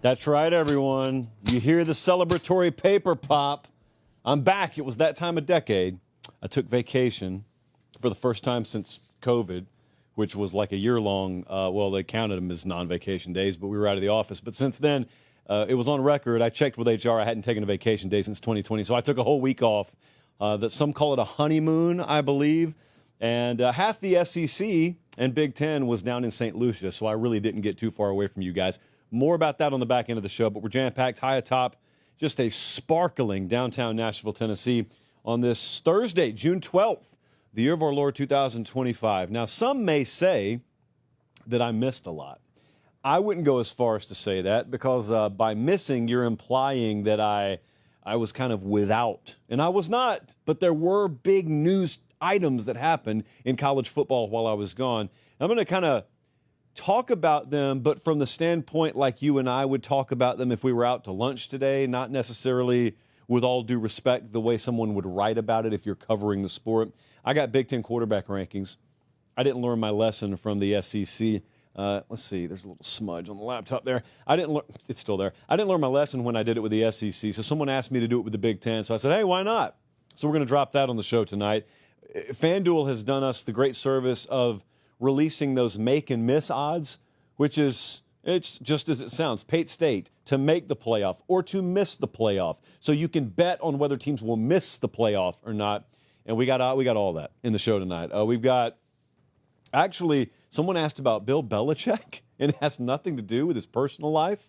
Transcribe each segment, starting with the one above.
That's right, everyone. You hear the celebratory paper pop. I'm back. It was that time of decade. I took vacation for the first time since COVID, which was like a year-long. Well, they counted them as non-vacation days, but we were out of the office. But since then, it was on record. I checked with HR. I hadn't taken a vacation day since 2020, so I took a whole week off. That some call it a honeymoon, I believe. And half the SEC and Big Ten was down in St. Lucia, so I really didn't get too far away from you guys. More about that on the back end of the show, but we're jam-packed high atop just a sparkling downtown Nashville, Tennessee on this Thursday, June 12th, the year of our Lord 2025. Now, some may say that I missed a lot. I wouldn't go as far as to say that because by missing, you're implying that I was kind of without. And I was not, but there were big news items that happened in college football while I was gone. I'm going to kind of talk about them, but from the standpoint like you and I would talk about them if we were out to lunch today, not necessarily, with all due respect, the way someone would write about it if you're covering the sport. I got Big Ten quarterback rankings. I didn't learn my lesson from the SEC. Let's see, there's a little smudge on the laptop there. It's still there. I didn't learn my lesson when I did it with the SEC, so someone asked me to do it with the Big Ten, so I said, hey, why not? So we're going to drop that on the show tonight. FanDuel has done us the great service of releasing those make and miss odds, which is, it's just as it sounds, Pate State to make the playoff or to miss the playoff. So you can bet on whether teams will miss the playoff or not. And we got all that in the show tonight. We've got, actually, someone asked about Bill Belichick, and it has nothing to do with his personal life.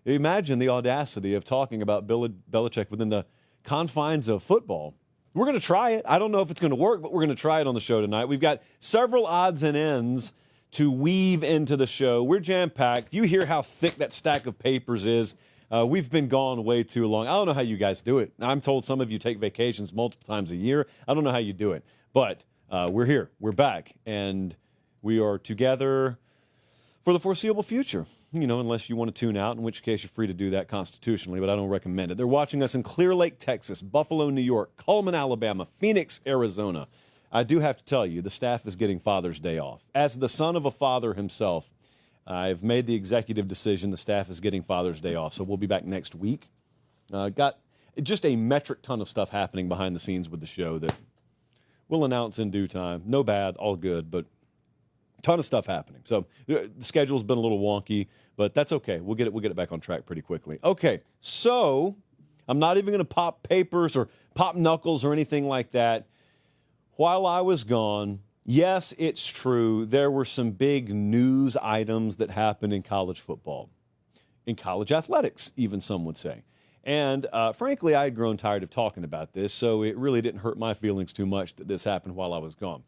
Imagine the audacity of talking about Bill Belichick within the confines of football. We're going to try it. I don't know if it's going to work, but we're going to try it on the show tonight. We've got several odds and ends to weave into the show. We're jam-packed. You hear how thick that stack of papers is. We've been gone way too long. I don't know how you guys do it. I'm told some of you take vacations multiple times a year. I don't know how you do it. But we're here. We're back. And we are together for the foreseeable future. You know, unless you want to tune out, in which case you're free to do that constitutionally, but I don't recommend it. They're watching us in Clear Lake, Texas, Buffalo, New York, Cullman, Alabama, Phoenix, Arizona. I do have to tell you, the staff is getting Father's Day off. As the son of a father himself, I've made the executive decision the staff is getting Father's Day off, so we'll be back next week. Got just a metric ton of stuff happening behind the scenes with the show that we'll announce in due time. No bad, all good, but ton of stuff happening. So the schedule's been a little wonky, but that's okay. We'll get it back on track pretty quickly. Okay, so I'm not even going to pop papers or pop knuckles or anything like that. While I was gone, yes, it's true, there were some big news items that happened in college football, in college athletics, even some would say. And frankly, I had grown tired of talking about this, so it really didn't hurt my feelings too much that this happened while I was gone.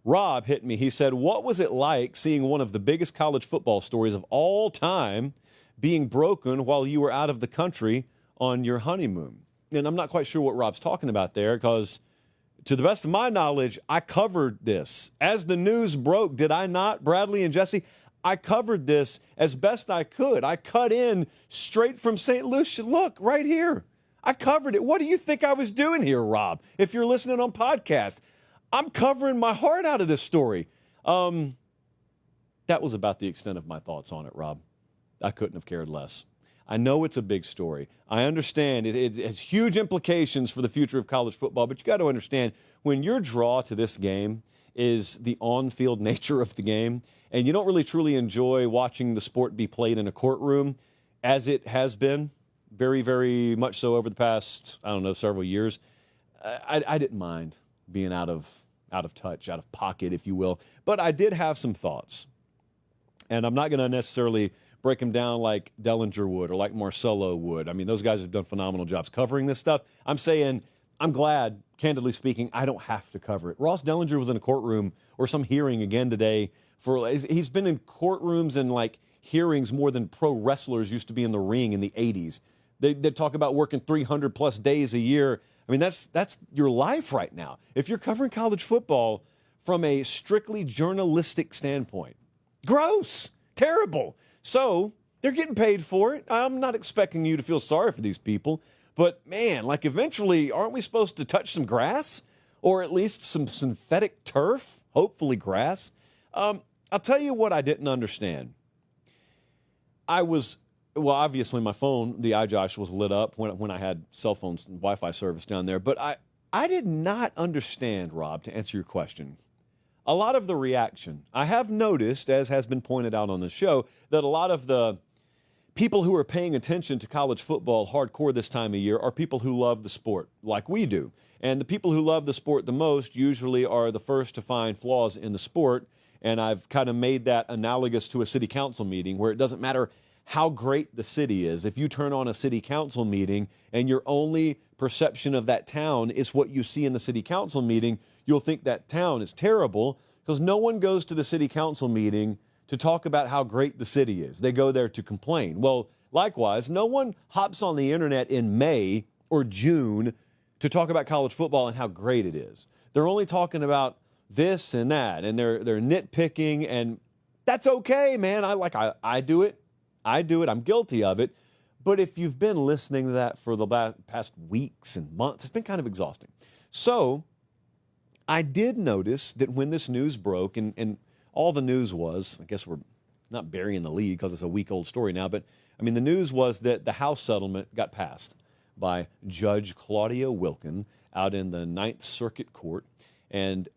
Rob hit me. He said, what was it like seeing one of the biggest college football stories of all time being broken while you were out of the country on your honeymoon? And I'm not quite sure what Rob's talking about there because, to the best of my knowledge, I covered this. As the news broke, did I not, Bradley and Jesse? I covered this as best I could. I cut in straight from St. Lucia. Look, right here. I covered it. What do you think I was doing here, Rob, if you're listening on podcast? I'm covering my heart out of this story. That was about the extent of my thoughts on it, Rob. I couldn't have cared less. I know it's a big story. I understand it has huge implications for the future of college football, but you got to understand when your draw to this game is the on-field nature of the game, and you don't really truly enjoy watching the sport be played in a courtroom, as it has been very, very much so over the past, several years. I didn't mind being out of touch, out of pocket, if you will. But I did have some thoughts. And I'm not going to necessarily break them down like Dellinger would or like Marcelo would. I mean, those guys have done phenomenal jobs covering this stuff. I'm saying I'm glad, candidly speaking, I don't have to cover it. Ross Dellinger was in a courtroom or some hearing again today. He's been in courtrooms and like hearings more than pro wrestlers used to be in the ring in the 80s. They talk about working 300-plus days a year. I mean, that's your life right now. If you're covering college football from a strictly journalistic standpoint, gross, terrible. So they're getting paid for it. I'm not expecting you to feel sorry for these people. But, man, like eventually, aren't we supposed to touch some grass? Or at least some synthetic turf? Hopefully grass. I'll tell you what I didn't understand. I was well, obviously my phone, the iJosh, was lit up when I had cell phones and Wi-Fi service down there. But I did not understand, Rob, to answer your question, a lot of the reaction. I have noticed, as has been pointed out on the show, that a lot of the people who are paying attention to college football hardcore this time of year are people who love the sport like we do. And the people who love the sport the most usually are the first to find flaws in the sport. And I've kind of made that analogous to a city council meeting where it doesn't matter how great the city is. If you turn on a city council meeting and your only perception of that town is what you see in the city council meeting, you'll think that town is terrible because no one goes to the city council meeting to talk about how great the city is. They go there to complain. Well, likewise, no one hops on the internet in May or June to talk about college football and how great it is. They're only talking about this and that, and they're nitpicking, and that's okay, man. I do it. I'm guilty of it. But if you've been listening to that for the past weeks and months, it's been kind of exhausting. So I did notice that when this news broke, and all the news was, I guess we're not burying the lead because it's a week-old story now, but I mean the news was that the House settlement got passed by Judge Claudia Wilkin out in the Ninth Circuit Court. And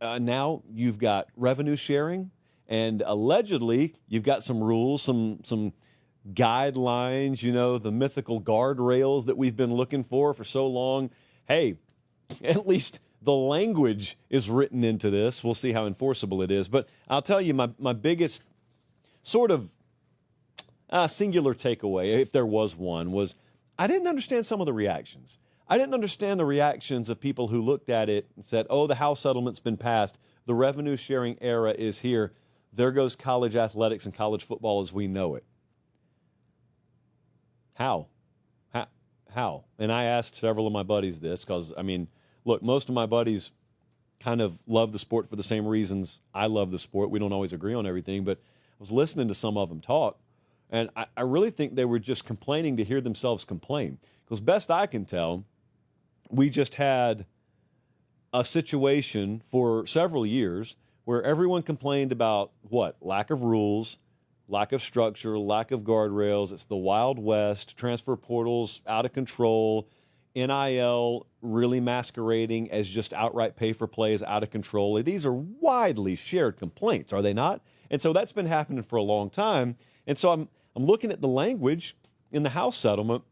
now you've got revenue sharing, and allegedly you've got some rules, some guidelines, the mythical guardrails that we've been looking for so long. Hey, at least the language is written into this. We'll see how enforceable it is. But I'll tell you, my biggest sort of singular takeaway, if there was one, was I didn't understand some of the reactions. I didn't understand the reactions of people who looked at it and said, oh, the House settlement's been passed. The revenue sharing era is here. There goes college athletics and college football as we know it. How? And I asked several of my buddies this because, look, most of my buddies kind of love the sport for the same reasons I love the sport. We don't always agree on everything, but I was listening to some of them talk, and I really think they were just complaining to hear themselves complain. Because best I can tell, we just had a situation for several years where everyone complained about what? Lack of rules, lack of structure, lack of guardrails. It's the Wild West, transfer portals out of control, NIL really masquerading as just outright pay for play is out of control. These are widely shared complaints, are they not? And so that's been happening for a long time. And so I'm looking at the language in the House settlement,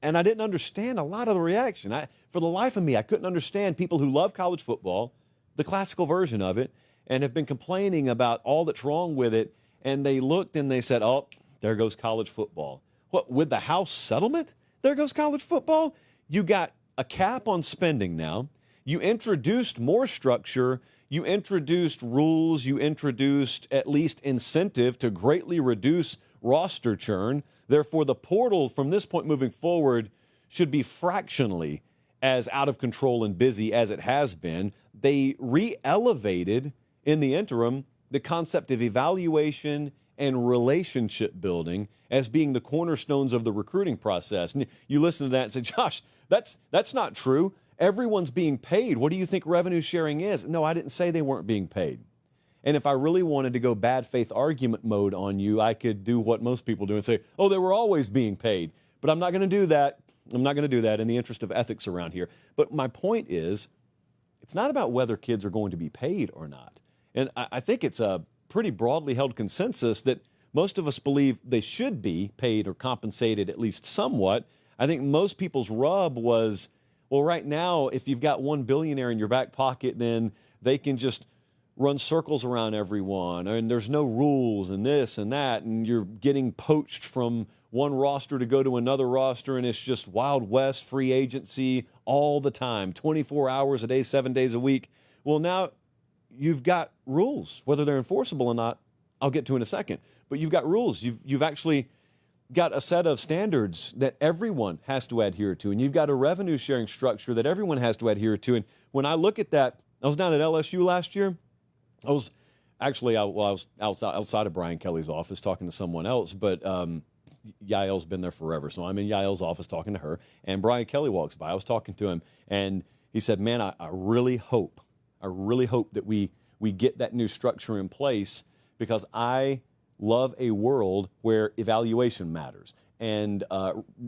and I didn't understand a lot of the reaction. For the life of me, I couldn't understand people who love college football, the classical version of it, and have been complaining about all that's wrong with it. And they looked and they said, oh, there goes college football. What, with the House settlement? There goes college football? You got a cap on spending now. You introduced more structure. You introduced rules. You introduced at least incentive to greatly reduce roster churn. Therefore, the portal from this point moving forward should be fractionally as out of control and busy as it has been. They re-elevated in the interim the concept of evaluation and relationship building as being the cornerstones of the recruiting process. And you listen to that and say, Josh, that's not true. Everyone's being paid. What do you think revenue sharing is? No, I didn't say they weren't being paid. And if I really wanted to go bad faith argument mode on you, I could do what most people do and say, oh, they were always being paid. But I'm not going to do that. I'm not going to do that in the interest of ethics around here. But my point is, it's not about whether kids are going to be paid or not. And I think it's a pretty broadly held consensus that most of us believe they should be paid or compensated at least somewhat. I think most people's rub was, well, right now, if you've got one billionaire in your back pocket, then they can just run circles around everyone, and there's no rules and this and that, and you're getting poached from one roster to go to another roster, and it's just Wild West free agency all the time, 24 hours a day, 7 days a week. Well, now you've got rules, whether they're enforceable or not, I'll get to in a second. But you've got rules. You've actually got a set of standards that everyone has to adhere to, and you've got a revenue sharing structure that everyone has to adhere to. And when I look at that, I was down at LSU last year. I was actually, I was outside of Brian Kelly's office talking to someone else, but Yael's been there forever. So I'm in Yael's office talking to her, and Brian Kelly walks by. I was talking to him, and he said, man, I really hope that we get that new structure in place, because I love a world where evaluation matters and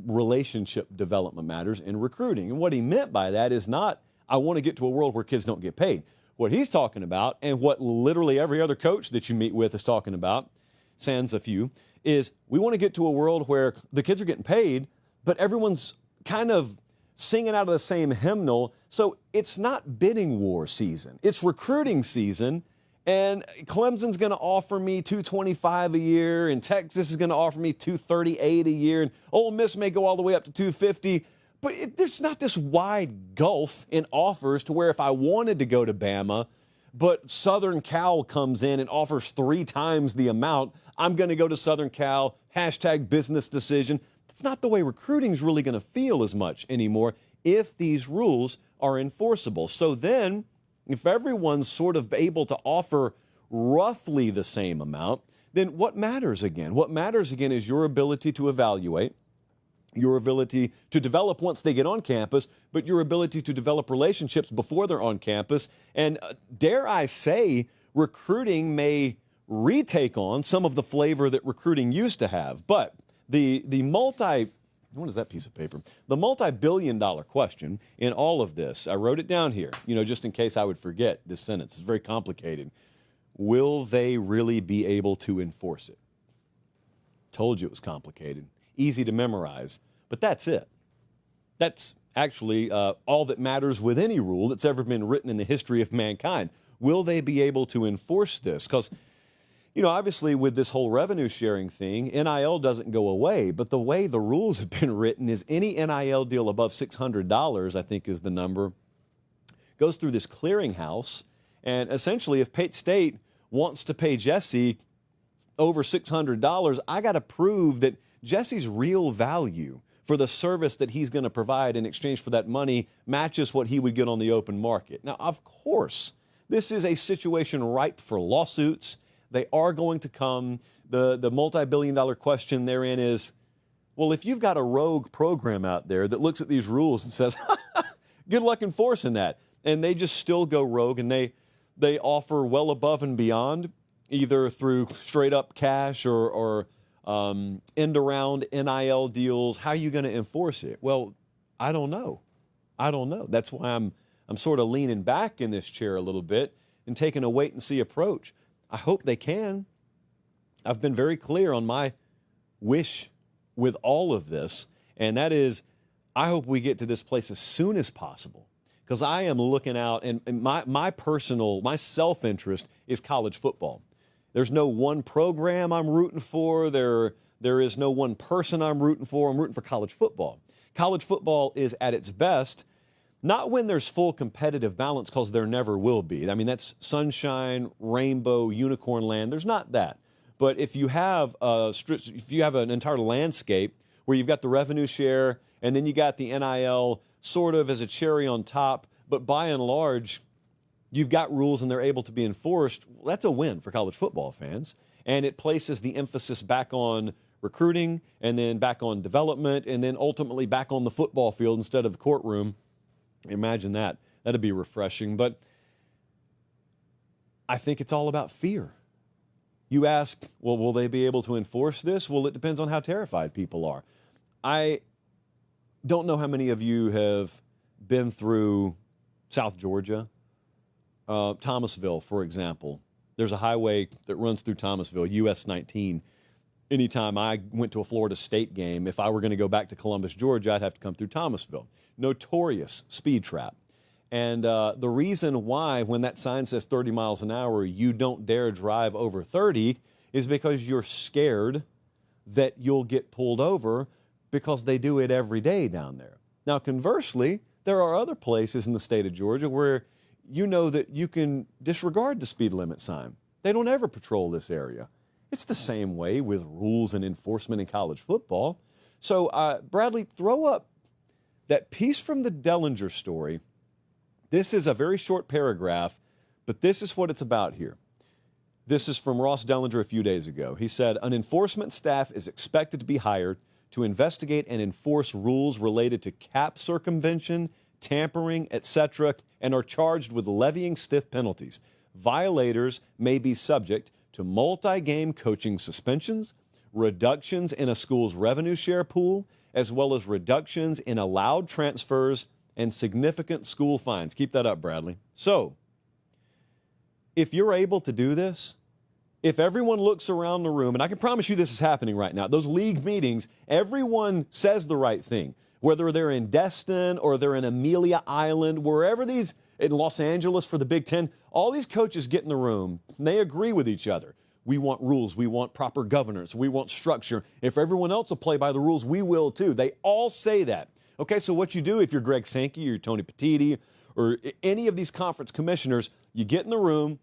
relationship development matters in recruiting. And what he meant by that is not, I want to get to a world where kids don't get paid. What he's talking about, and what literally every other coach that you meet with is talking about, sans a few, is we want to get to a world where the kids are getting paid, but everyone's kind of singing out of the same hymnal. So it's not bidding war season. It's recruiting season. And Clemson's going to offer me $225 a year, and Texas is going to offer me $238 a year, and Ole Miss may go all the way up to $250. But there's not this wide gulf in offers to where if I wanted to go to Bama, but Southern Cal comes in and offers 3 times the amount, I'm going to go to Southern Cal, hashtag business decision. That's not the way recruiting is really going to feel as much anymore if these rules are enforceable. So then, if everyone's sort of able to offer roughly the same amount, then what matters again? What matters again is your ability to evaluate, your ability to develop once they get on campus, but your ability to develop relationships before they're on campus. And dare I say, recruiting may retake on some of the flavor that recruiting used to have. But what is that piece of paper? The multi-billion-dollar question in all of this, I wrote it down here, just in case I would forget this sentence. It's very complicated. Will they really be able to enforce it? Told you it was complicated. Easy to memorize, but that's it. That's actually all that matters with any rule that's ever been written in the history of mankind. Will they be able to enforce this? Because obviously with this whole revenue sharing thing, NIL doesn't go away, but the way the rules have been written is any NIL deal above $600, I think is the number, goes through this clearinghouse. And essentially, if Pate State wants to pay Jesse over $600, I got to prove that Jesse's real value for the service that he's going to provide in exchange for that money matches what he would get on the open market. Now, of course, this is a situation ripe for lawsuits. They are going to come. The multi-billion-dollar question therein is, well, if you've got a rogue program out there that looks at these rules and says, good luck enforcing that, and they just still go rogue and they offer well above and beyond, either through straight-up cash or end-around NIL deals, how are you going to enforce it? Well, I don't know. That's why I'm sort of leaning back in this chair a little bit and taking a wait-and-see approach. I hope they can. I've been very clear on my wish with all of this, and that is I hope we get to this place as soon as possible, because I am looking out, and my self-interest is college football. There's no one program I'm rooting for. There is no one person I'm rooting for. I'm rooting for college football. College football is at its best not when there's full competitive balance, because there never will be. I mean, that's sunshine, rainbow, unicorn land. There's not that. But if you have an entire landscape where you've got the revenue share and then you got the NIL sort of as a cherry on top, but by and large, you've got rules and they're able to be enforced, well, that's a win for college football fans. And it places the emphasis back on recruiting and then back on development and then ultimately back on the football field instead of the courtroom. Imagine that. That'd be refreshing. But I think it's all about fear. You ask, well, will they be able to enforce this? Well, it depends on how terrified people are. I don't know how many of you have been through South Georgia. Thomasville, for example. There's a highway that runs through Thomasville, US 19. Anytime I went to a Florida State game, if I were going to go back to Columbus, Georgia, I'd have to come through Thomasville. Notorious speed trap. And the reason why, when that sign says 30 miles an hour, you don't dare drive over 30 is because you're scared that you'll get pulled over, because they do it every day down there. Now, conversely, there are other places in the state of Georgia where you know that you can disregard the speed limit sign. They don't ever patrol this area. It's the same way with rules and enforcement in college football. So, Bradley, throw up that piece from the Dellinger story. This is a very short paragraph, but this is what it's about here. This is from Ross Dellinger a few days ago. He said, an enforcement staff is expected to be hired to investigate and enforce rules related to cap circumvention, tampering, etc., and are charged with levying stiff penalties. Violators may be subject to multi-game coaching suspensions, reductions in a school's revenue share pool, as well as reductions in allowed transfers and significant school fines. Keep that up, Bradley. So, if you're able to do this, if everyone looks around the room, and I can promise you this is happening right now, those league meetings, everyone says the right thing, whether they're in Destin or they're in Amelia Island, wherever these, in Los Angeles for the Big Ten, all these coaches get in the room and they agree with each other. We want rules. We want proper governance. We want structure. If everyone else will play by the rules, we will too. They all say that. Okay, so what you do if you're Greg Sankey or Tony Pate or any of these conference commissioners, you get in the room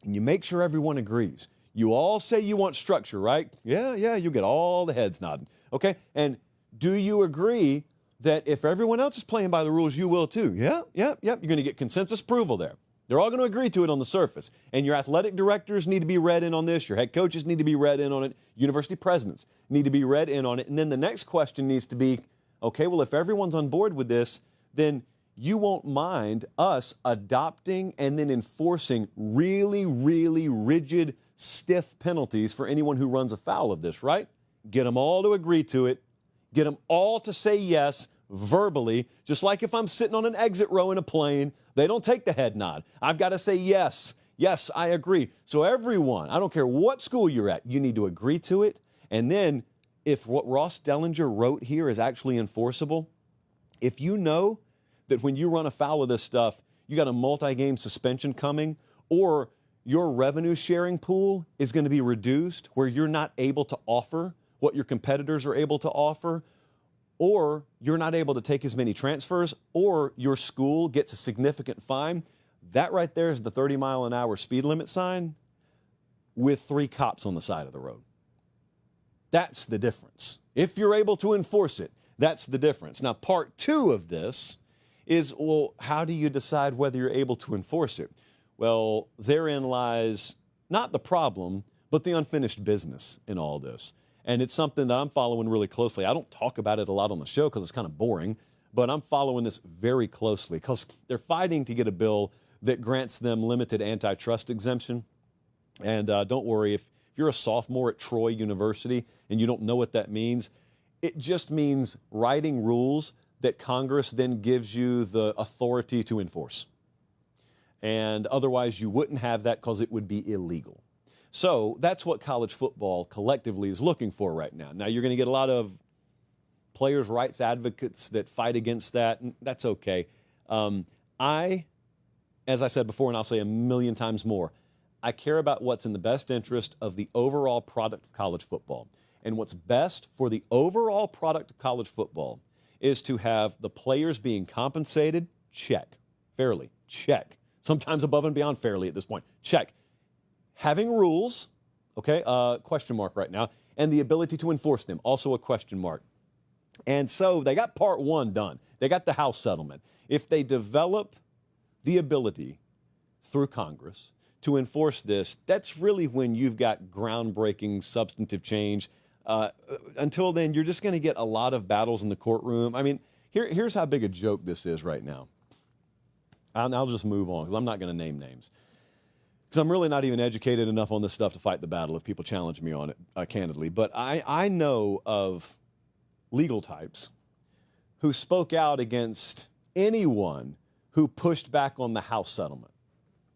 and you make sure everyone agrees. You all say you want structure, right? Yeah, you get all the heads nodding. Okay, and do you agree that if everyone else is playing by the rules, you will too? Yeah. You're going to get consensus approval there. They're all going to agree to it on the surface. And your athletic directors need to be read in on this. Your head coaches need to be read in on it. University presidents need to be read in on it. And then the next question needs to be, okay, well, if everyone's on board with this, then you won't mind us adopting and then enforcing really, really rigid, stiff penalties for anyone who runs afoul of this, right? Get them all to agree to it. Get them all to say yes verbally, just like if I'm sitting on an exit row in a plane, they don't take the head nod. I've got to say yes, I agree. So everyone, I don't care what school you're at, you need to agree to it. And then if what Ross Dellinger wrote here is actually enforceable, if you know that when you run afoul of this stuff, you got a multi-game suspension coming, or your revenue sharing pool is going to be reduced where you're not able to offer what your competitors are able to offer, or you're not able to take as many transfers, or your school gets a significant fine, that right there is the 30-mile-an-hour speed limit sign with 3 cops on the side of the road. That's the difference. If you're able to enforce it, that's the difference. Now, part 2 of this is, well, how do you decide whether you're able to enforce it? Well, therein lies not the problem, but the unfinished business in all this. And it's something that I'm following really closely. I don't talk about it a lot on the show because it's kind of boring, but I'm following this very closely because they're fighting to get a bill that grants them limited antitrust exemption. And don't worry, if you're a sophomore at Troy University and you don't know what that means, it just means writing rules that Congress then gives you the authority to enforce. And otherwise you wouldn't have that because it would be illegal. So that's what college football collectively is looking for right now. Now, you're going to get a lot of players' rights advocates that fight against that, and that's okay. As I said before, and I'll say a million times more, I care about what's in the best interest of the overall product of college football. And what's best for the overall product of college football is to have the players being compensated, check. Fairly, check. Sometimes above and beyond fairly at this point, check. Having rules, okay, question mark right now, and the ability to enforce them, also a question mark. And so they got part 1 done. They got the House settlement. If they develop the ability through Congress to enforce this, that's really when you've got groundbreaking substantive change. Until then, you're just going to get a lot of battles in the courtroom. I mean, here's how big a joke this is right now. I'll just move on because I'm not going to name names. Because I'm really not even educated enough on this stuff to fight the battle if people challenge me on it, candidly. But I know of legal types who spoke out against anyone who pushed back on the House settlement.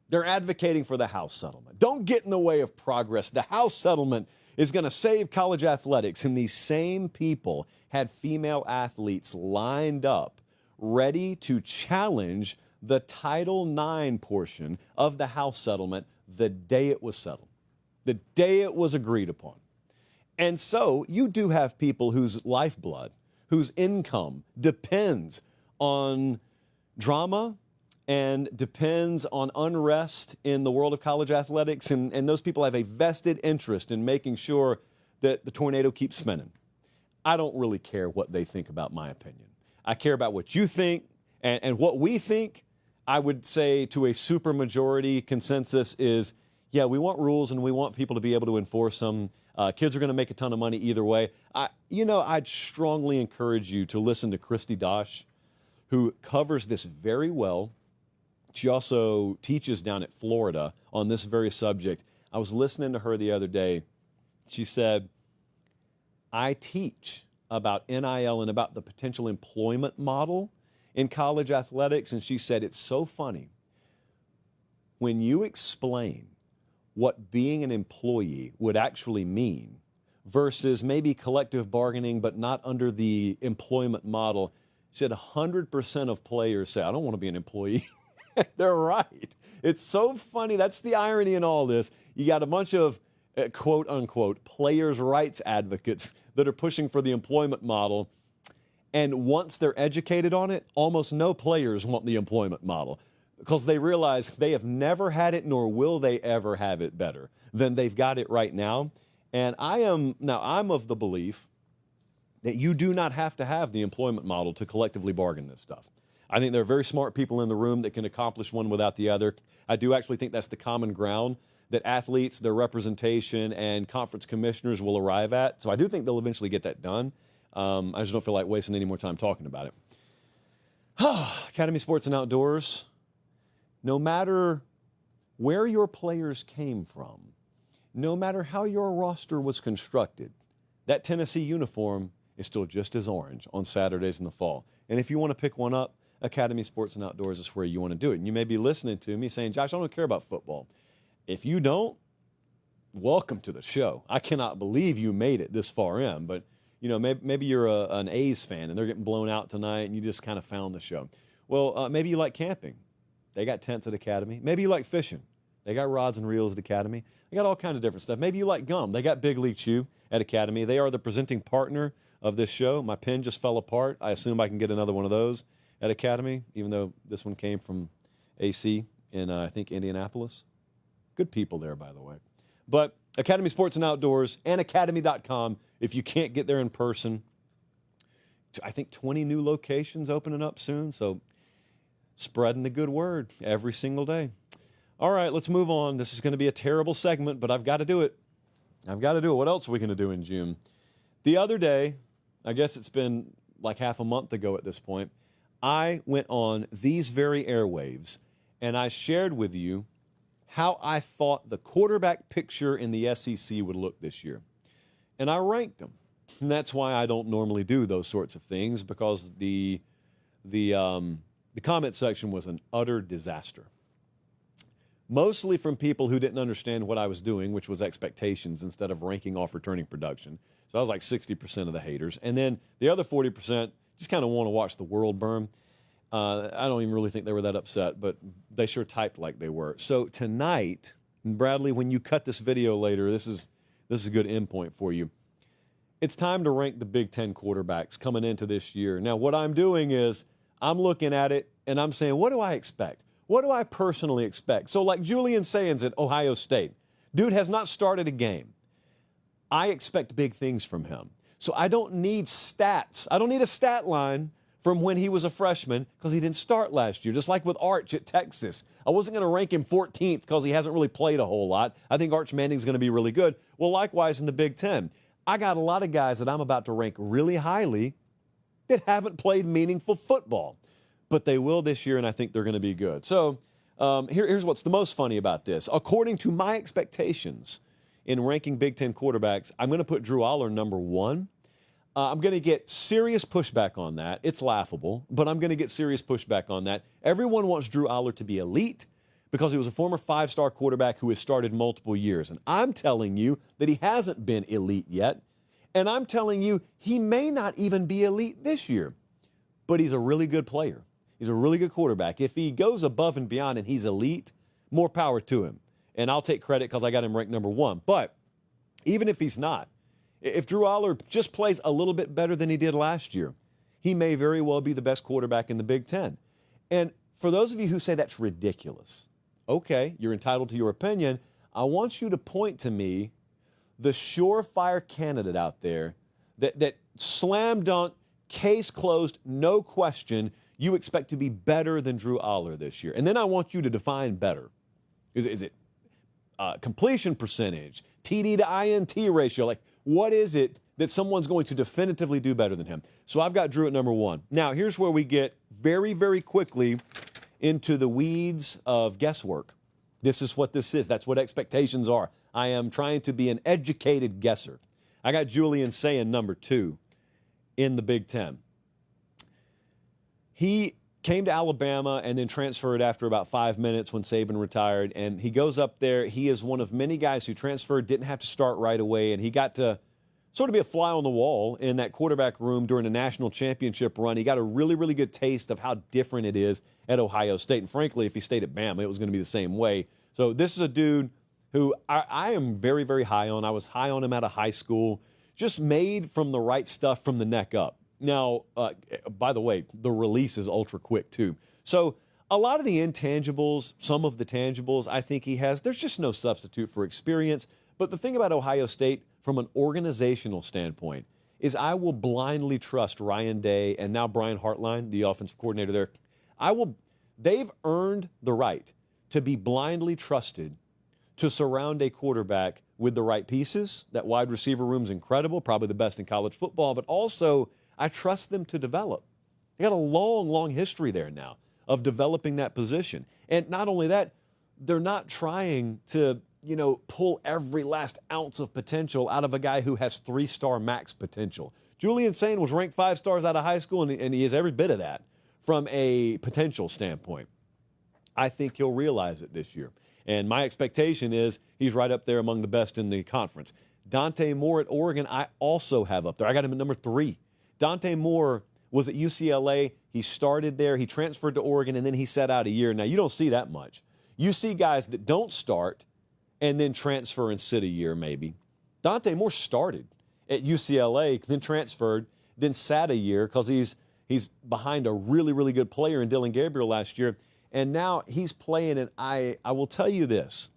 They're advocating for the House settlement. Don't get in the way of progress. The House settlement is going to save college athletics. And these same people had female athletes lined up, ready to challenge the Title IX portion of the House settlement the day it was settled, the day it was agreed upon. And so you do have people whose lifeblood, whose income depends on drama and depends on unrest in the world of college athletics, and those people have a vested interest in making sure that the tornado keeps spinning. I don't really care what they think about my opinion. I care about what you think, and what we think. I would say to a supermajority consensus is, yeah, we want rules and we want people to be able to enforce them. Kids are going to make a ton of money either way. I'd strongly encourage you to listen to Christy Dosh, who covers this very well. She also teaches down at Florida on this very subject. I was listening to her the other day. She said, I teach about NIL and about the potential employment model in college athletics. And she said, it's so funny when you explain what being an employee would actually mean versus maybe collective bargaining, but not under the employment model. She said 100% of players say, I don't want to be an employee. They're right. It's so funny. That's the irony in all this. You got a bunch of quote unquote players' rights advocates that are pushing for the employment model. And once they're educated on it, almost no players want the employment model because they realize they have never had it, nor will they ever have it better than they've got it right now. And I'm of the belief that you do not have to have the employment model to collectively bargain this stuff. I think there are very smart people in the room that can accomplish one without the other. I do actually think that's the common ground that athletes, their representation, and conference commissioners will arrive at. So I do think they'll eventually get that done. I just don't feel like wasting any more time talking about it. Academy Sports and Outdoors, no matter where your players came from, no matter how your roster was constructed, that Tennessee uniform is still just as orange on Saturdays in the fall. And if you want to pick one up, Academy Sports and Outdoors is where you want to do it. And you may be listening to me saying, Josh, I don't care about football. If you don't, welcome to the show. I cannot believe you made it this far in, but you know, maybe you're an A's fan and they're getting blown out tonight and you just kind of found the show. Well, maybe you like camping. They got tents at Academy. Maybe you like fishing. They got rods and reels at Academy. They got all kinds of different stuff. Maybe you like gum. They got Big League Chew at Academy. They are the presenting partner of this show. My pen just fell apart. I assume I can get another one of those at Academy, even though this one came from AC in, I think, Indianapolis. Good people there, by the way. But Academy Sports and Outdoors and academy.com, if you can't get there in person. I think 20 new locations opening up soon, so spreading the good word every single day. All right, let's move on. This is going to be a terrible segment, but I've got to do it. What else are we going to do in June? The other day, I guess it's been like half a month ago at this point, I went on these very airwaves, and I shared with you how I thought the quarterback picture in the SEC would look this year. And I ranked them. And that's why I don't normally do those sorts of things, because the comment section was an utter disaster. Mostly from people who didn't understand what I was doing, which was expectations instead of ranking off returning production. So I was like 60% of the haters. And then the other 40% just kind of want to watch the world burn. I don't even really think they were that upset, but they sure typed like they were. So tonight, Bradley, when you cut this video later, this is a good endpoint for you. It's time to rank the Big Ten quarterbacks coming into this year. Now, what I'm doing is I'm looking at it and I'm saying, what do I expect? What do I personally expect? So like Julian Sayans at Ohio State, dude has not started a game. I expect big things from him. So I don't need stats. I don't need a stat line from when he was a freshman because he didn't start last year. Just like with Arch at Texas. I wasn't going to rank him 14th because he hasn't really played a whole lot. I think Arch Manning's going to be really good. Well, likewise in the Big Ten. I got a lot of guys that I'm about to rank really highly that haven't played meaningful football. But they will this year, and I think they're going to be good. So here's what's the most funny about this. According to my expectations in ranking Big Ten quarterbacks, I'm going to put Drew Aller number 1. I'm going to get serious pushback on that. It's laughable, but I'm going to get serious pushback on that. Everyone wants Drew Aller to be elite because he was a former 5-star quarterback who has started multiple years. And I'm telling you that he hasn't been elite yet. And I'm telling you he may not even be elite this year. But he's a really good player. He's a really good quarterback. If he goes above and beyond and he's elite, more power to him. And I'll take credit because I got him ranked number 1. But even if he's not, if Drew Aller just plays a little bit better than he did last year, he may very well be the best quarterback in the Big Ten. And for those of you who say that's ridiculous, okay, you're entitled to your opinion. I want you to point to me the surefire candidate out there that slam dunk, case closed, no question, you expect to be better than Drew Aller this year. And then I want you to define better. Is it completion percentage, TD to INT ratio? Like, what is it that someone's going to definitively do better than him? So I've got Drew at number 1. Now, here's where we get very, very quickly into the weeds of guesswork. This is what this is. That's what expectations are. I am trying to be an educated guesser. I got Julian saying number 2 in the Big Ten. He came to Alabama and then transferred after about 5 minutes when Saban retired. And he goes up there. He is one of many guys who transferred, didn't have to start right away. And he got to sort of be a fly on the wall in that quarterback room during a national championship run. He got a really, really good taste of how different it is at Ohio State. And frankly, if he stayed at Bama, it was going to be the same way. So this is a dude who I am very, very high on. I was high on him out of high school, just made from the right stuff from the neck up. Now, by the way, the release is ultra quick too. So a lot of the intangibles, some of the tangibles I think he has, there's just no substitute for experience. But the thing about Ohio State from an organizational standpoint is I will blindly trust Ryan Day and now Brian Hartline, the offensive coordinator there. They've earned the right to be blindly trusted to surround a quarterback with the right pieces. That wide receiver room's incredible, probably the best in college football, but also I trust them to develop. They got a long, long history there now of developing that position. And not only that, they're not trying to, pull every last ounce of potential out of a guy who has 3-star max potential. Julian Sain was ranked 5 stars out of high school, and he is every bit of that from a potential standpoint. I think he'll realize it this year. And my expectation is he's right up there among the best in the conference. Dante Moore at Oregon, I also have up there. I got him at number 3. Dante Moore was at UCLA. He started there. He transferred to Oregon, and then he sat out a year. Now, you don't see that much. You see guys that don't start and then transfer and sit a year maybe. Dante Moore started at UCLA, then transferred, then sat a year because he's behind a really, really good player in Dylan Gabriel last year. And now he's playing, and I will tell you this.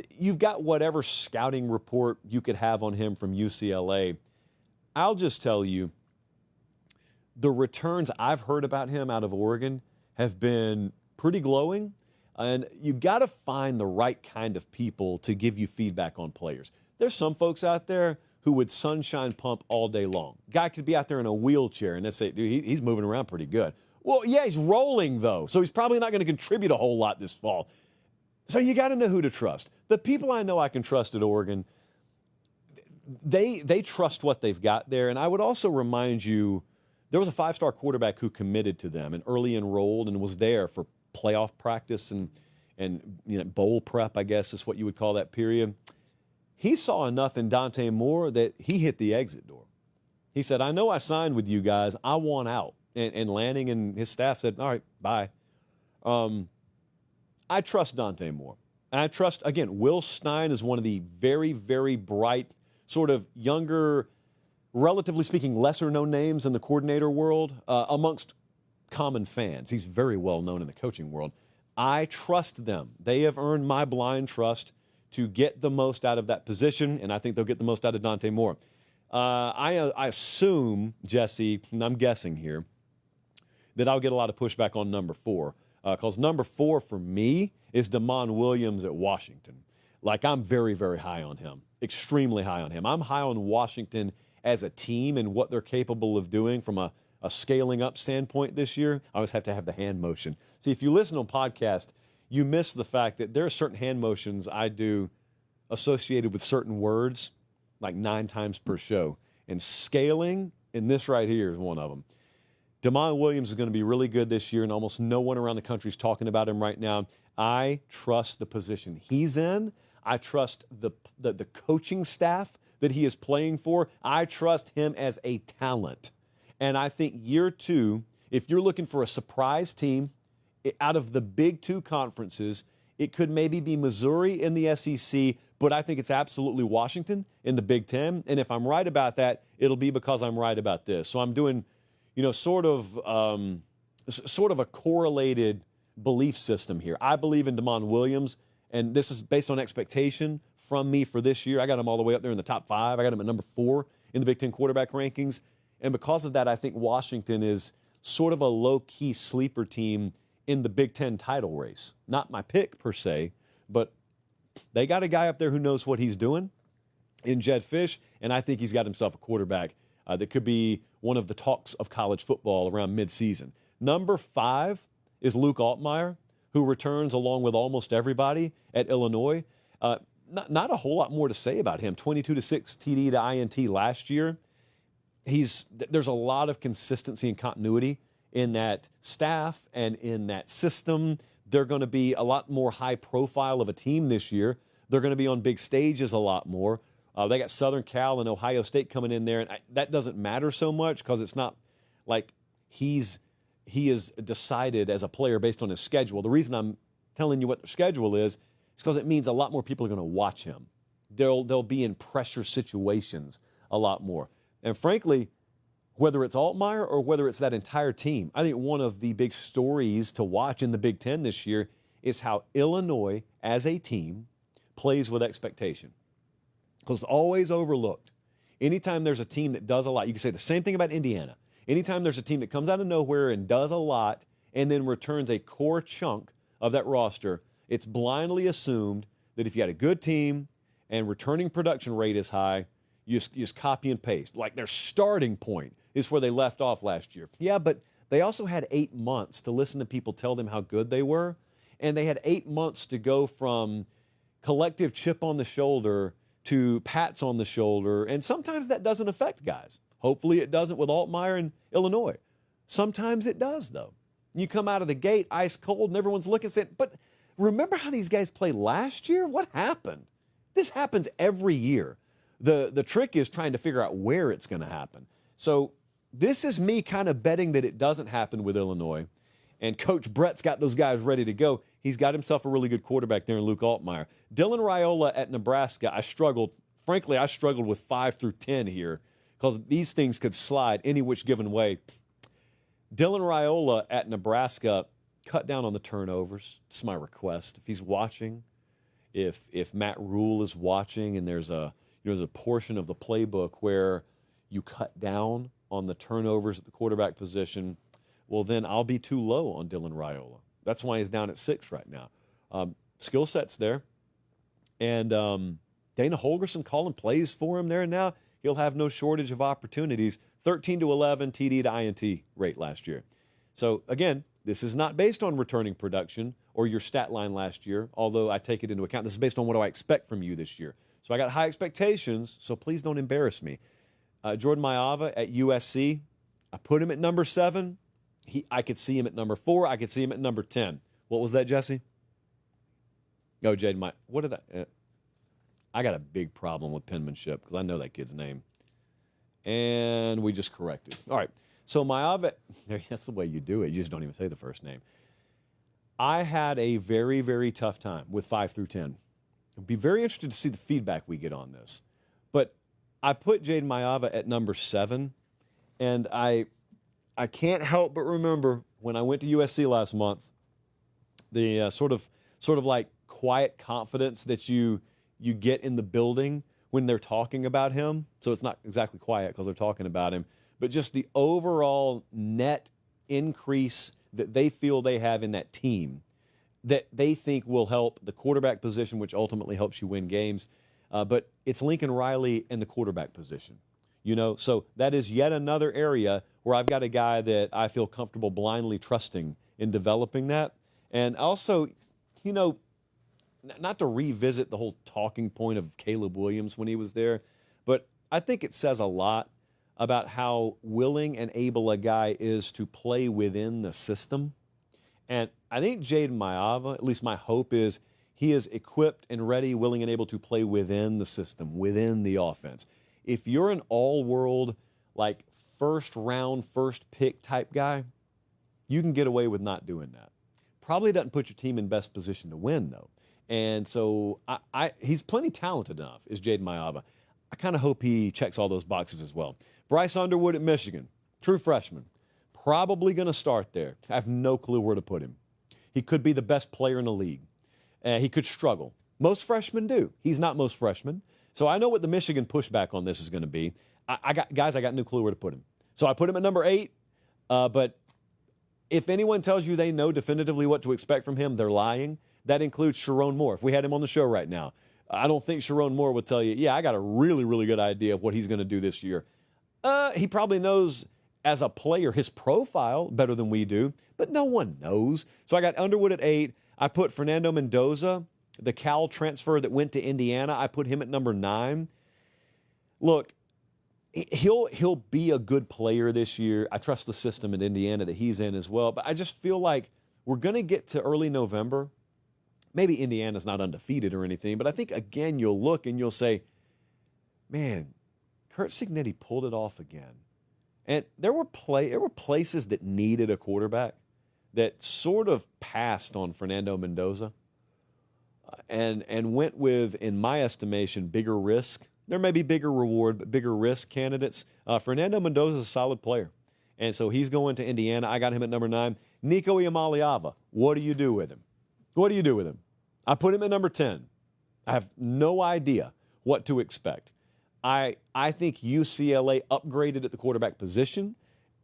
You've got whatever scouting report you could have on him from UCLA. I'll just tell you, the returns I've heard about him out of Oregon have been pretty glowing. And you got to find the right kind of people to give you feedback on players. There's some folks out there who would sunshine pump all day long. Guy could be out there in a wheelchair and they say, dude, he's moving around pretty good. Well, yeah, he's rolling, though, so he's probably not going to contribute a whole lot this fall. So you got to know who to trust. The people I know I can trust at Oregon, they trust what they've got there. And I would also remind you, there was a 5-star quarterback who committed to them and early enrolled and was there for playoff practice and bowl prep, I guess is what you would call that period. He saw enough in Dante Moore that he hit the exit door. He said, I know I signed with you guys. I want out. And Lanning and his staff said, all right, bye. I trust Dante Moore. And I trust, again, Will Stein is one of the very, very bright, sort of younger, relatively speaking, lesser-known names in the coordinator world amongst common fans. He's very well known in the coaching world. I trust them. They have earned my blind trust to get the most out of that position, and I think they'll get the most out of Dante Moore. I assume, Jesse, and I'm guessing here, that I'll get a lot of pushback on number 4, because number 4 for me is Damon Williams at Washington. Like, I'm very, very high on him, extremely high on him. I'm high on Washington as a team and what they're capable of doing from a scaling up standpoint this year. I always have to have the hand motion. See, if you listen on podcast, you miss the fact that there are certain hand motions I do associated with certain words, like 9 times per show. And scaling, and this right here is one of them. Damon Williams is going to be really good this year, and almost no one around the country is talking about him right now. I trust the position he's in. I trust the coaching staff that he is playing for. I trust him as a talent. And I think year 2, if you're looking for a surprise team out of the big 2 conferences, it could maybe be Missouri in the SEC, but I think it's absolutely Washington in the Big Ten. And if I'm right about that, it'll be because I'm right about this. So I'm doing, sort of a correlated belief system here. I believe in Damon Williams, and this is based on expectation from me for this year. I got him all the way up there in the top 5. I got him at number 4 in the Big Ten quarterback rankings. And because of that, I think Washington is sort of a low-key sleeper team in the Big Ten title race. Not my pick, per se, but they got a guy up there who knows what he's doing in Jed Fish, and I think he's got himself a quarterback that could be one of the talks of college football around midseason. Number 5 is Luke Altmaier, who returns along with almost everybody at Illinois. not a whole lot more to say about him. 22-6 TD to INT last year. There's a lot of consistency and continuity in that staff and in that system. They're going to be a lot more high profile of a team this year. They're going to be on big stages a lot more. They got Southern Cal and Ohio State coming in there, and that doesn't matter so much because it's not like he is decided as a player based on his schedule. The reason I'm telling you what the schedule is because it means a lot more people are going to watch him. They'll be in pressure situations a lot more. And frankly, whether it's Altmaier or whether it's that entire team, I think one of the big stories to watch in the Big Ten this year is how Illinois as a team plays with expectation. Because it's always overlooked. Anytime there's a team that does a lot, you can say the same thing about Indiana. Anytime there's a team that comes out of nowhere and does a lot and then returns a core chunk of that roster, it's blindly assumed that if you had a good team and returning production rate is high, you just copy and paste. Like their starting point is where they left off last year. Yeah, but they also had 8 months to listen to people tell them how good they were. And they had 8 months to go from collective chip on the shoulder to pats on the shoulder. And sometimes that doesn't affect guys. Hopefully it doesn't with Altmaier in Illinois. Sometimes it does, though. You come out of the gate ice cold and everyone's looking and saying, but remember how these guys played last year? What happened? This happens every year. The trick is trying to figure out where it's going to happen. So this is me kind of betting that it doesn't happen with Illinois. And Coach Brett's got those guys ready to go. He's got himself a really good quarterback there in Luke Altmaier. Dylan Raiola at Nebraska, I struggled with 5 through 10 here because these things could slide any which given way. Dylan Raiola at Nebraska, cut down on the turnovers. It's my request. If he's watching, if Matt Rule is watching and there's a portion of the playbook where you cut down on the turnovers at the quarterback position, well, then I'll be too low on Dylan Raiola. That's why he's down at 6 right now. Skill set's there. And Dana Holgerson calling plays for him there and now. He'll have no shortage of opportunities. 13-11 TD to INT rate last year. So, again, this is not based on returning production or your stat line last year, although I take it into account. This is based on what do I expect from you this year. So I got high expectations, so please don't embarrass me. Jordan Mailata at USC, I put him at number 7. I could see him at number 4. I could see him at number 10. What was that, Jesse? Oh, Jaden, what did I got a big problem with penmanship because I know that kid's name. And we just corrected. All right. So Mailata, that's the way you do it. You just don't even say the first name. I had a very, very tough time with 5 through 10. I'd be very interested to see the feedback we get on this. But I put Jaden Mailata at number 7, and I can't help but remember when I went to USC last month, the sort of like quiet confidence that you get in the building when they're talking about him. So it's not exactly quiet because they're talking about him, but just the overall net increase that they feel they have in that team that they think will help the quarterback position, which ultimately helps you win games. But it's Lincoln Riley and the quarterback position. So that is yet another area where I've got a guy that I feel comfortable blindly trusting in developing that. And also, not to revisit the whole talking point of Caleb Williams when he was there, but I think it says a lot about how willing and able a guy is to play within the system. And I think Jaden Mailata, at least my hope is, he is equipped and ready, willing and able to play within the system, within the offense. If you're an all-world, like first round, first pick type guy, you can get away with not doing that. Probably doesn't put your team in best position to win, though. And so he's plenty talented enough, is Jaden Mailata. I kind of hope he checks all those boxes as well. Bryce Underwood at Michigan, true freshman. Probably going to start there. I have no clue where to put him. He could be the best player in the league. He could struggle. Most freshmen do. He's not most freshmen. So I know what the Michigan pushback on this is going to be. I got no clue where to put him. So I put him at number 8. But if anyone tells you they know definitively what to expect from him, they're lying. That includes Sharon Moore. If we had him on the show right now, I don't think Sharon Moore would tell you, yeah, I got a really, really good idea of what he's going to do this year. He probably knows as a player his profile better than we do, but no one knows. So I got Underwood at 8. I put Fernando Mendoza the Cal transfer that went to Indiana, I put him at number 9. Look, he'll be a good player this year. I trust the system in Indiana that he's in as well. But I just feel like we're going to get to early November. Maybe Indiana's not undefeated or anything, but I think, again, you'll look and you'll say, man, Curt Cignetti pulled it off again. And there were places that needed a quarterback that sort of passed on Fernando Mendoza and went with, in my estimation, bigger risk. There may be bigger reward, but bigger risk candidates. Fernando Mendoza is a solid player. And so he's going to Indiana. I got him at number 9. Nico Iamaleava, what do you do with him? What do you do with him? I put him at number 10. I have no idea what to expect. I think UCLA upgraded at the quarterback position,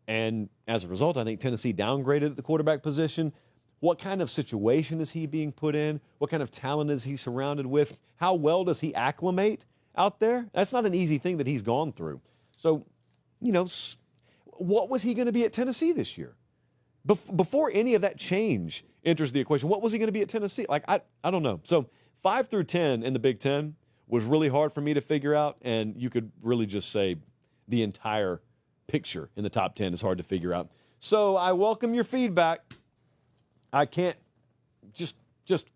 and as a result, I think Tennessee downgraded at the quarterback position. What kind of situation is he being put in? What kind of talent is he surrounded with? How well does he acclimate out there? That's not an easy thing that he's gone through. So, what was he going to be at Tennessee this year? Before any of that change enters the equation, what was he going to be at Tennessee? I don't know. So 5 through 10 in the Big Ten was really hard for me to figure out, and you could really just say the entire picture in the top 10 is hard to figure out. So I welcome your feedback. I just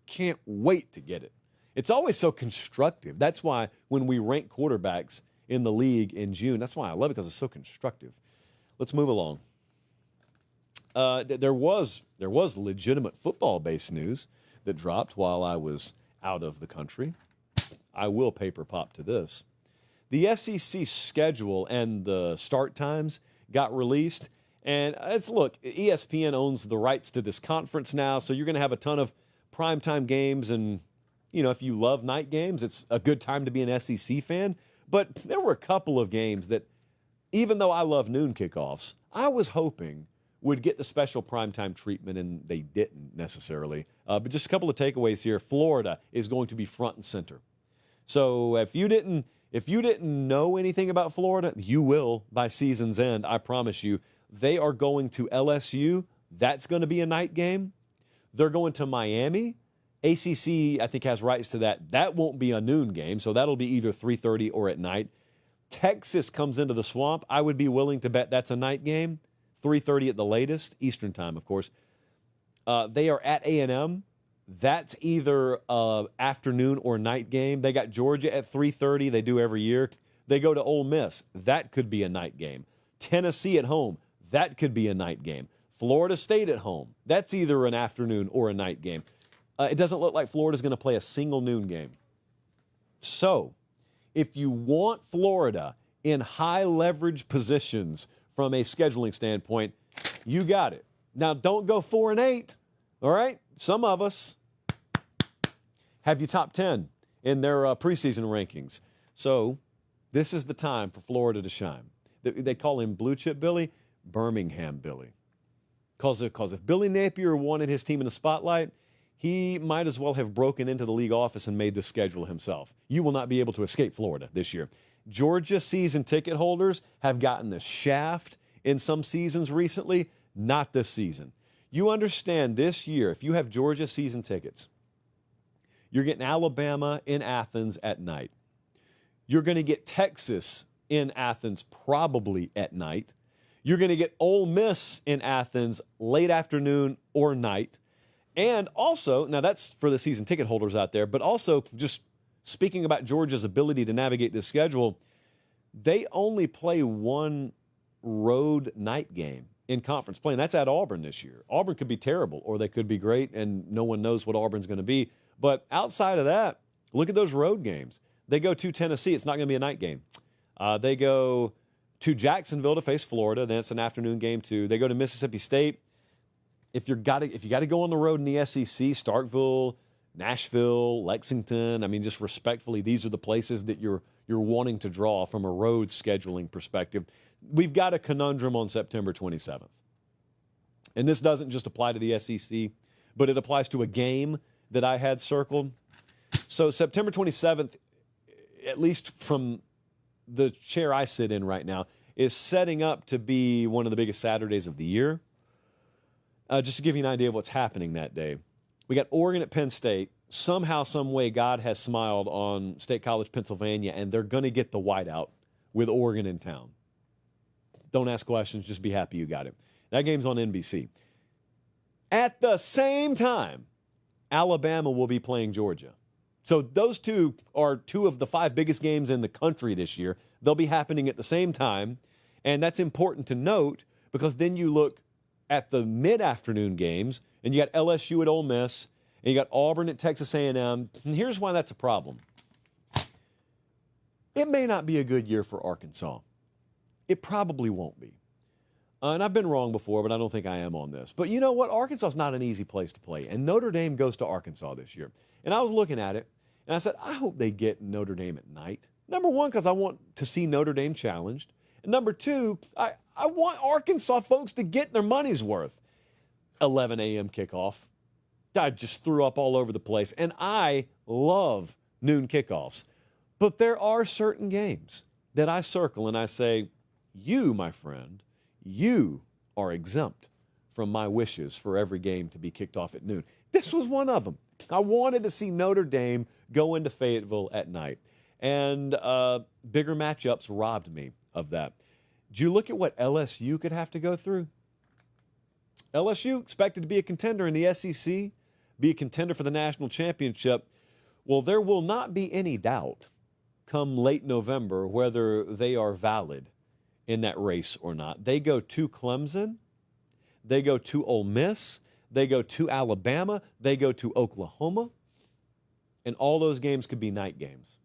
can't wait to get it. It's always so constructive. That's why when we rank quarterbacks in the league in June, that's why I love it, because it's so constructive. Let's move along. There was legitimate football-based news that dropped while I was out of the country. I will paper pop to this. The SEC schedule and the start times got released. And look, ESPN owns the rights to this conference now, so you're going to have a ton of primetime games. And, if you love night games, it's a good time to be an SEC fan. But there were a couple of games that, even though I love noon kickoffs, I was hoping would get the special primetime treatment, and they didn't necessarily. But just a couple of takeaways here. Florida is going to be front and center. So if you didn't know anything about Florida, you will by season's end, I promise you. They are going to LSU. That's going to be a night game. They're going to Miami. ACC, I think, has rights to that. That won't be a noon game, so that'll be either 3:30 or at night. Texas comes into the Swamp. I would be willing to bet that's a night game, 3:30 at the latest, Eastern time, of course. They are at A&M. That's either afternoon or night game. They got Georgia at 3:30. They do every year. They go to Ole Miss. That could be a night game. Tennessee at home. That could be a night game. Florida State at home. That's either an afternoon or a night game. It doesn't look like Florida's going to play a single noon game. So, if you want Florida in high leverage positions from a scheduling standpoint, you got it. Now, don't go 4-8. All right? Some of us have you top 10 in their preseason rankings. So this is the time for Florida to shine. They call him Blue Chip Billy, Birmingham Billy. Because if Billy Napier wanted his team in the spotlight, he might as well have broken into the league office and made the schedule himself. You will not be able to escape Florida this year. Georgia season ticket holders have gotten the shaft in some seasons recently, not this season. You understand this year, if you have Georgia season tickets, you're getting Alabama in Athens at night. You're going to get Texas in Athens probably at night. You're going to get Ole Miss in Athens late afternoon or night. And also, now that's for the season ticket holders out there, but also just speaking about Georgia's ability to navigate this schedule, they only play one road night game in conference play, and that's at Auburn this year. Auburn could be terrible, or they could be great, and no one knows what Auburn's going to be. But outside of that, look at those road games. They go to Tennessee. It's not going to be a night game. They go to Jacksonville to face Florida. Then it's an afternoon game too. They go to Mississippi State. If you got to go on the road in the SEC, Starkville, Nashville, Lexington. I mean, just respectfully, these are the places that you're wanting to draw from a road scheduling perspective. We've got a conundrum on September 27th. And this doesn't just apply to the SEC, but it applies to a game that I had circled. So September 27th, at least from the chair I sit in right now, is setting up to be one of the biggest Saturdays of the year. Just to give you an idea of what's happening that day. We got Oregon at Penn State, somehow, some way, God has smiled on State College, Pennsylvania, and they're going to get the whiteout with Oregon in town. Don't ask questions. Just be happy you got it. That game's on NBC. At the same time, Alabama will be playing Georgia. So those two are two of the 5 biggest games in the country this year. They'll be happening at the same time, and that's important to note because then you look at the mid-afternoon games, and you got LSU at Ole Miss, and you got Auburn at Texas A&M. And here's why that's a problem. It may not be a good year for Arkansas. It probably won't be. And I've been wrong before, but I don't think I am on this. But you know what? Arkansas is not an easy place to play. And Notre Dame goes to Arkansas this year. And I was looking at it, and I said, I hope they get Notre Dame at night. Number one, because I want to see Notre Dame challenged. And number two, I want Arkansas folks to get their money's worth. 11 a.m. kickoff. I just threw up all over the place. And I love noon kickoffs. But there are certain games that I circle and I say, you, my friend, you are exempt from my wishes for every game to be kicked off at noon. This was one of them. I wanted to see Notre Dame go into Fayetteville at night. And bigger matchups robbed me of that. Did you look at what LSU could have to go through? LSU expected to be a contender in the SEC, be a contender for the national championship. Well, there will not be any doubt come late November whether they are valid in that race or not. They go to Clemson. They go to Ole Miss. They go to Alabama. They go to Oklahoma. And all those games could be night games.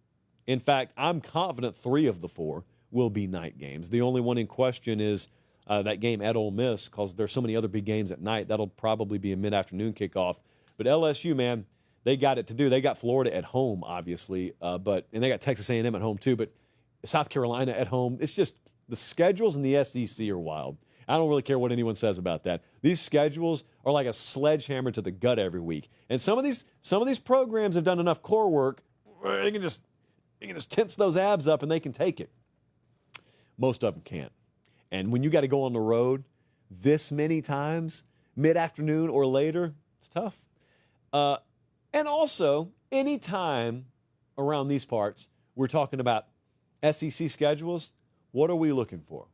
In fact, I'm confident 3 of the 4 will be night games. The only one in question is that game at Ole Miss because there's so many other big games at night. That'll probably be a mid-afternoon kickoff. But LSU, man, they got it to do. They got Florida at home, obviously, and they got Texas A&M at home too, but South Carolina at home. It's just the schedules in the SEC are wild. I don't really care what anyone says about that. These schedules are like a sledgehammer to the gut every week. And some of these programs have done enough core work where they can just tense those abs up and they can take it. Most of them can't. And when you got to go on the road this many times, mid-afternoon or later, it's tough. And also, any time around these parts, we're talking about SEC schedules, what are we looking for?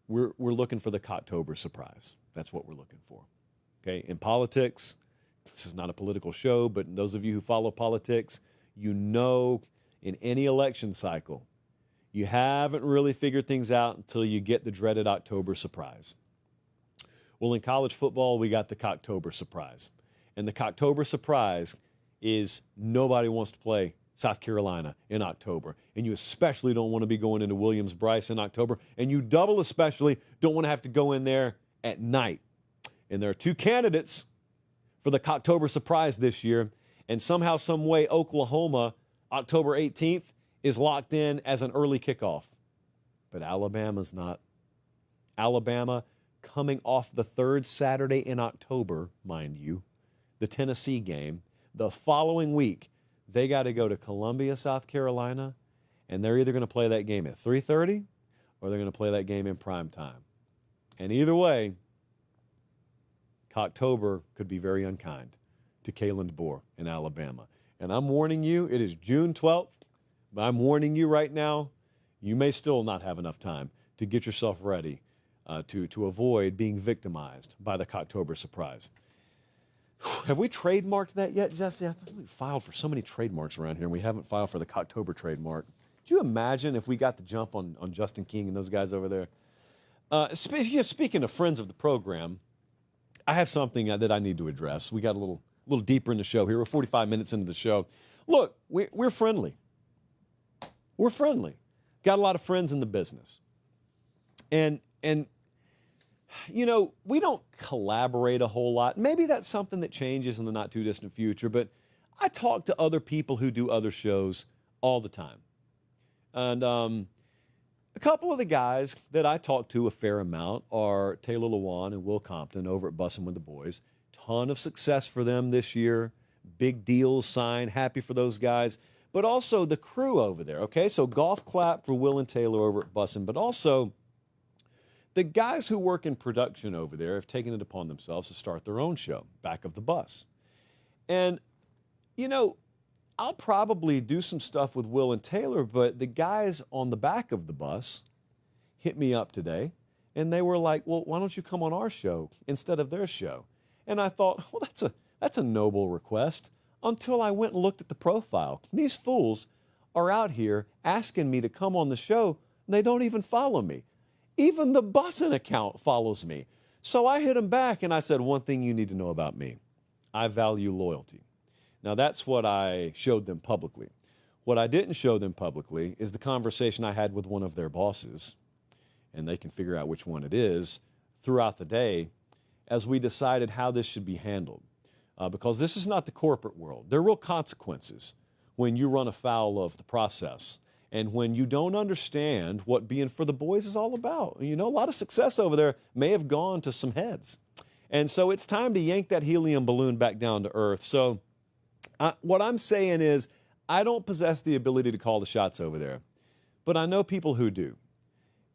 We're looking for the Cocktober surprise. That's what we're looking for. Okay, in politics, this is not a political show, but those of you who follow politics, you know in any election cycle, you haven't really figured things out until you get the dreaded October surprise. Well, in college football, we got the Cocktober surprise. And the Cocktober surprise is nobody wants to play South Carolina in October. And you especially don't want to be going into Williams-Brice in October. And you double especially don't want to have to go in there at night. And there are 2 candidates for the Cocktober surprise this year. And somehow, some way, Oklahoma, October 18th, is locked in as an early kickoff. But Alabama's not. Alabama coming off the 3rd Saturday in October, mind you, the Tennessee game. The following week, they got to go to Columbia, South Carolina, and they're either going to play that game at 3:30 or they're going to play that game in prime time. And either way, Cocktober could be very unkind to Kalen DeBoer in Alabama. And I'm warning you, it is June 12th, but I'm warning you right now, you may still not have enough time to get yourself ready to avoid being victimized by the Cocktober surprise. Have we trademarked that yet, Jesse? I think we filed for so many trademarks around here, and we haven't filed for the Cocktober trademark. Do you imagine if we got the jump on Justin King and those guys over there? Speaking of friends of the program, I have something that I need to address. We got a little deeper in the show here. We're 45 minutes into the show. Look, we're friendly. We're friendly. Got a lot of friends in the business. And you know, we don't collaborate a whole lot. Maybe that's something that changes in the not too distant future, but I talk to other people who do other shows all the time. And a couple of the guys that I talk to a fair amount are Taylor Lewan and Will Compton over at Bussin with the Boys. Ton of success for them this year. Big deals signed. Happy for those guys. But also the crew over there, okay? So golf clap for Will and Taylor over at Bussin, but also the guys who work in production over there have taken it upon themselves to start their own show, Back of the Bus. And You know, I'll probably do some stuff with Will and Taylor, but the guys on the back of the bus hit me up today, and they were like, well, why don't you come on our show instead of their show? And I thought, well, that's a noble request, until I went and looked at the profile. These fools are out here asking me to come on the show, and they don't even follow me. Even the Bussin account follows me. So I hit them back, and I said, one thing you need to know about me, I value loyalty. Now, that's what I showed them publicly. What I didn't show them publicly is the conversation I had with one of their bosses, and they can figure out which one it is, throughout the day as we decided how this should be handled. Because this is not the corporate world. There are real consequences when you run afoul of the process and when you don't understand what being for the boys is all about. You know, a lot of success over there may have gone to some heads. And so it's time to yank that helium balloon back down to earth. So what I'm saying is, I don't possess the ability to call the shots over there, but I know people who do.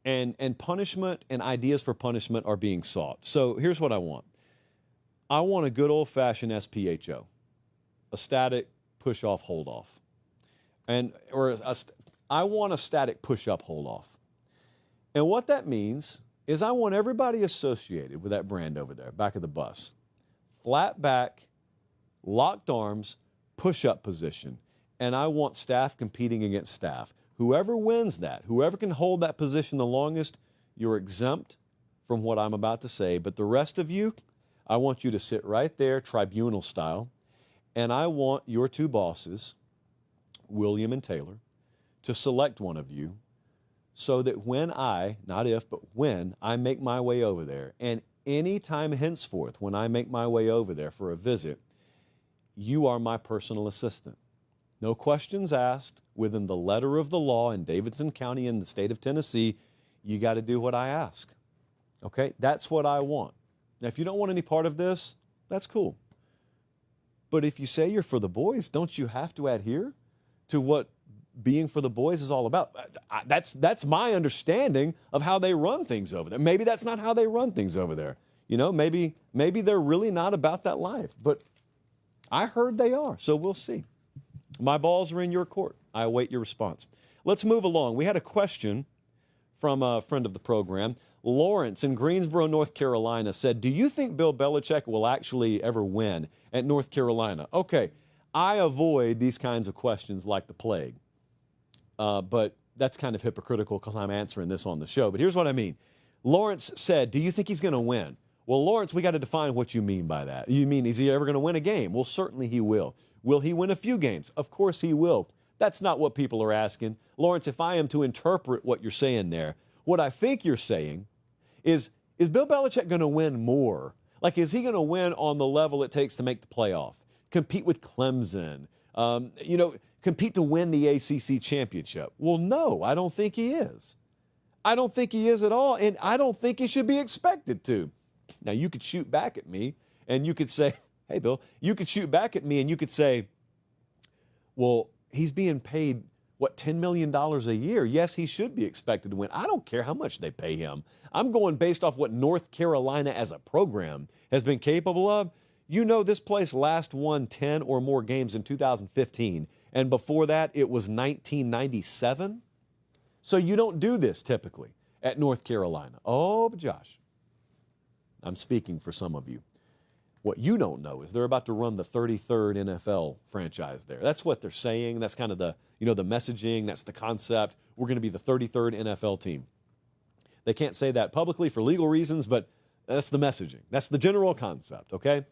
And punishment and ideas for punishment are being sought. So here's what I want. I want a good old-fashioned SPHO, a static push-off hold-off. I want a static push-up hold-off. And what that means is I want everybody associated with that brand over there, back of the bus, flat back, locked arms, push-up position. And I want staff competing against staff. Whoever wins that, whoever can hold that position the longest, you're exempt from what I'm about to say. But the rest of you, I want you to sit right there, tribunal style, and I want your two bosses, William and Taylor, to select one of you so that when not if, but when I make my way over there, and any time henceforth when I make my way over there for a visit, you are my personal assistant. No questions asked. Within the letter of the law in Davidson County in the state of Tennessee, you got to do what I ask. Okay? That's what I want. Now, if you don't want any part of this, that's cool. But if you say you're for the boys, don't you have to adhere to what being for the boys is all about? That's my understanding of how they run things over there. Maybe that's not how they run things over there. You know, maybe they're really not about that life. But I heard they are, so we'll see. My balls are in your court. I await your response. Let's move along. We had a question from a friend of the program. Lawrence in Greensboro, North Carolina said, do you think Bill Belichick will actually ever win at North Carolina? Okay, I avoid these kinds of questions like the plague. But that's kind of hypocritical because I'm answering this on the show. But here's what I mean. Lawrence said, do you think he's going to win? Well, Lawrence, we got to define what you mean by that. You mean, is he ever going to win a game? Well, certainly he will. Will he win a few games? Of course he will. That's not what people are asking. Lawrence, if I am to interpret what you're saying there, what I think you're saying is Bill Belichick going to win more? Like, is he going to win on the level it takes to make the playoff, compete with Clemson, compete to win the ACC championship? Well, no, I don't think he is. I don't think he is at all, and I don't think he should be expected to. Now, you could shoot back at me, and you could say, hey, Bill, you could shoot back at me, and you could say, well, he's being paid, what, $10 million a year? Yes, he should be expected to win. I don't care how much they pay him. I'm going based off what North Carolina as a program has been capable of. You know, this place last won 10 or more games in 2015, and before that, it was 1997. So you don't do this typically at North Carolina. Oh, but Josh, I'm speaking for some of you. What you don't know is they're about to run the 33rd NFL franchise there. That's what they're saying. That's kind of the messaging. That's the concept. We're going to be the 33rd NFL team. They can't say that publicly for legal reasons, but that's the messaging. That's the general concept, okay?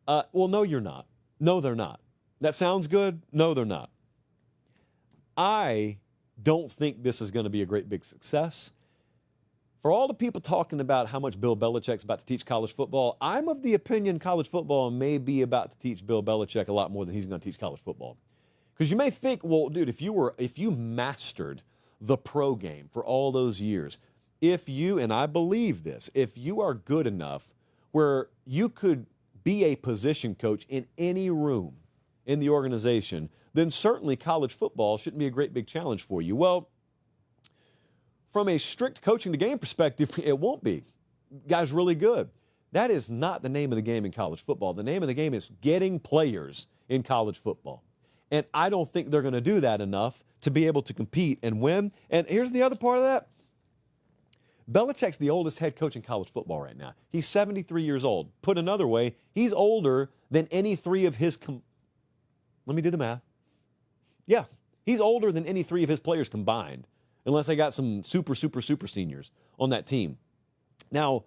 Well, no, you're not. No, they're not. That sounds good? No, they're not. I don't think this is going to be a great big success. For all the people talking about how much Bill Belichick's about to teach college football, I'm of the opinion college football may be about to teach Bill Belichick a lot more than he's going to teach college football. Because you may think, well, dude, if you mastered the pro game for all those years, and I believe this, if you are good enough where you could be a position coach in any room in the organization, then certainly college football shouldn't be a great big challenge for you. Well, from a strict coaching the game perspective, it won't be. Guy's really good. That is not the name of the game in college football. The name of the game is getting players in college football. And I don't think they're going to do that enough to be able to compete and win. And here's the other part of that. Belichick's the oldest head coach in college football right now. He's 73 years old. Put another way, he's older than any three of his let me do the math. Yeah, he's older than any three of his players combined, unless they got some super seniors on that team. Now,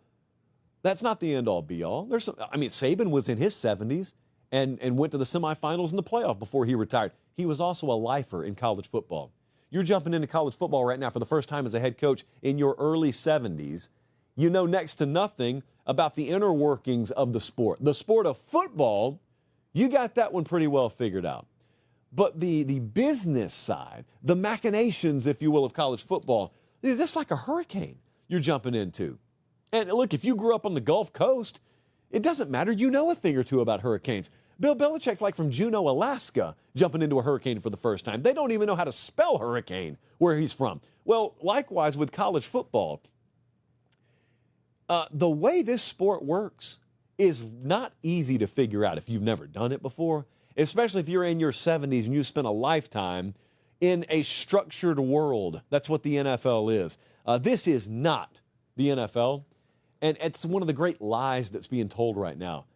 that's not the end-all, be-all. Saban was in his 70s and went to the semifinals in the playoff before he retired. He was also a lifer in college football. You're jumping into college football right now for the first time as a head coach in your early 70s. You know next to nothing about the inner workings of the sport. The sport of football, you got that one pretty well figured out. But the business side, the machinations, if you will, of college football, that's like a hurricane you're jumping into. And look, if you grew up on the Gulf Coast, it doesn't matter. You know a thing or two about hurricanes. Bill Belichick's like from Juneau, Alaska, jumping into a hurricane for the first time. They don't even know how to spell hurricane where he's from. Well, likewise with college football. The way this sport works is not easy to figure out if you've never done it before, especially if you're in your 70s and you spent a lifetime in a structured world. That's what the NFL is. This is not the NFL. And it's one of the great lies that's being told right now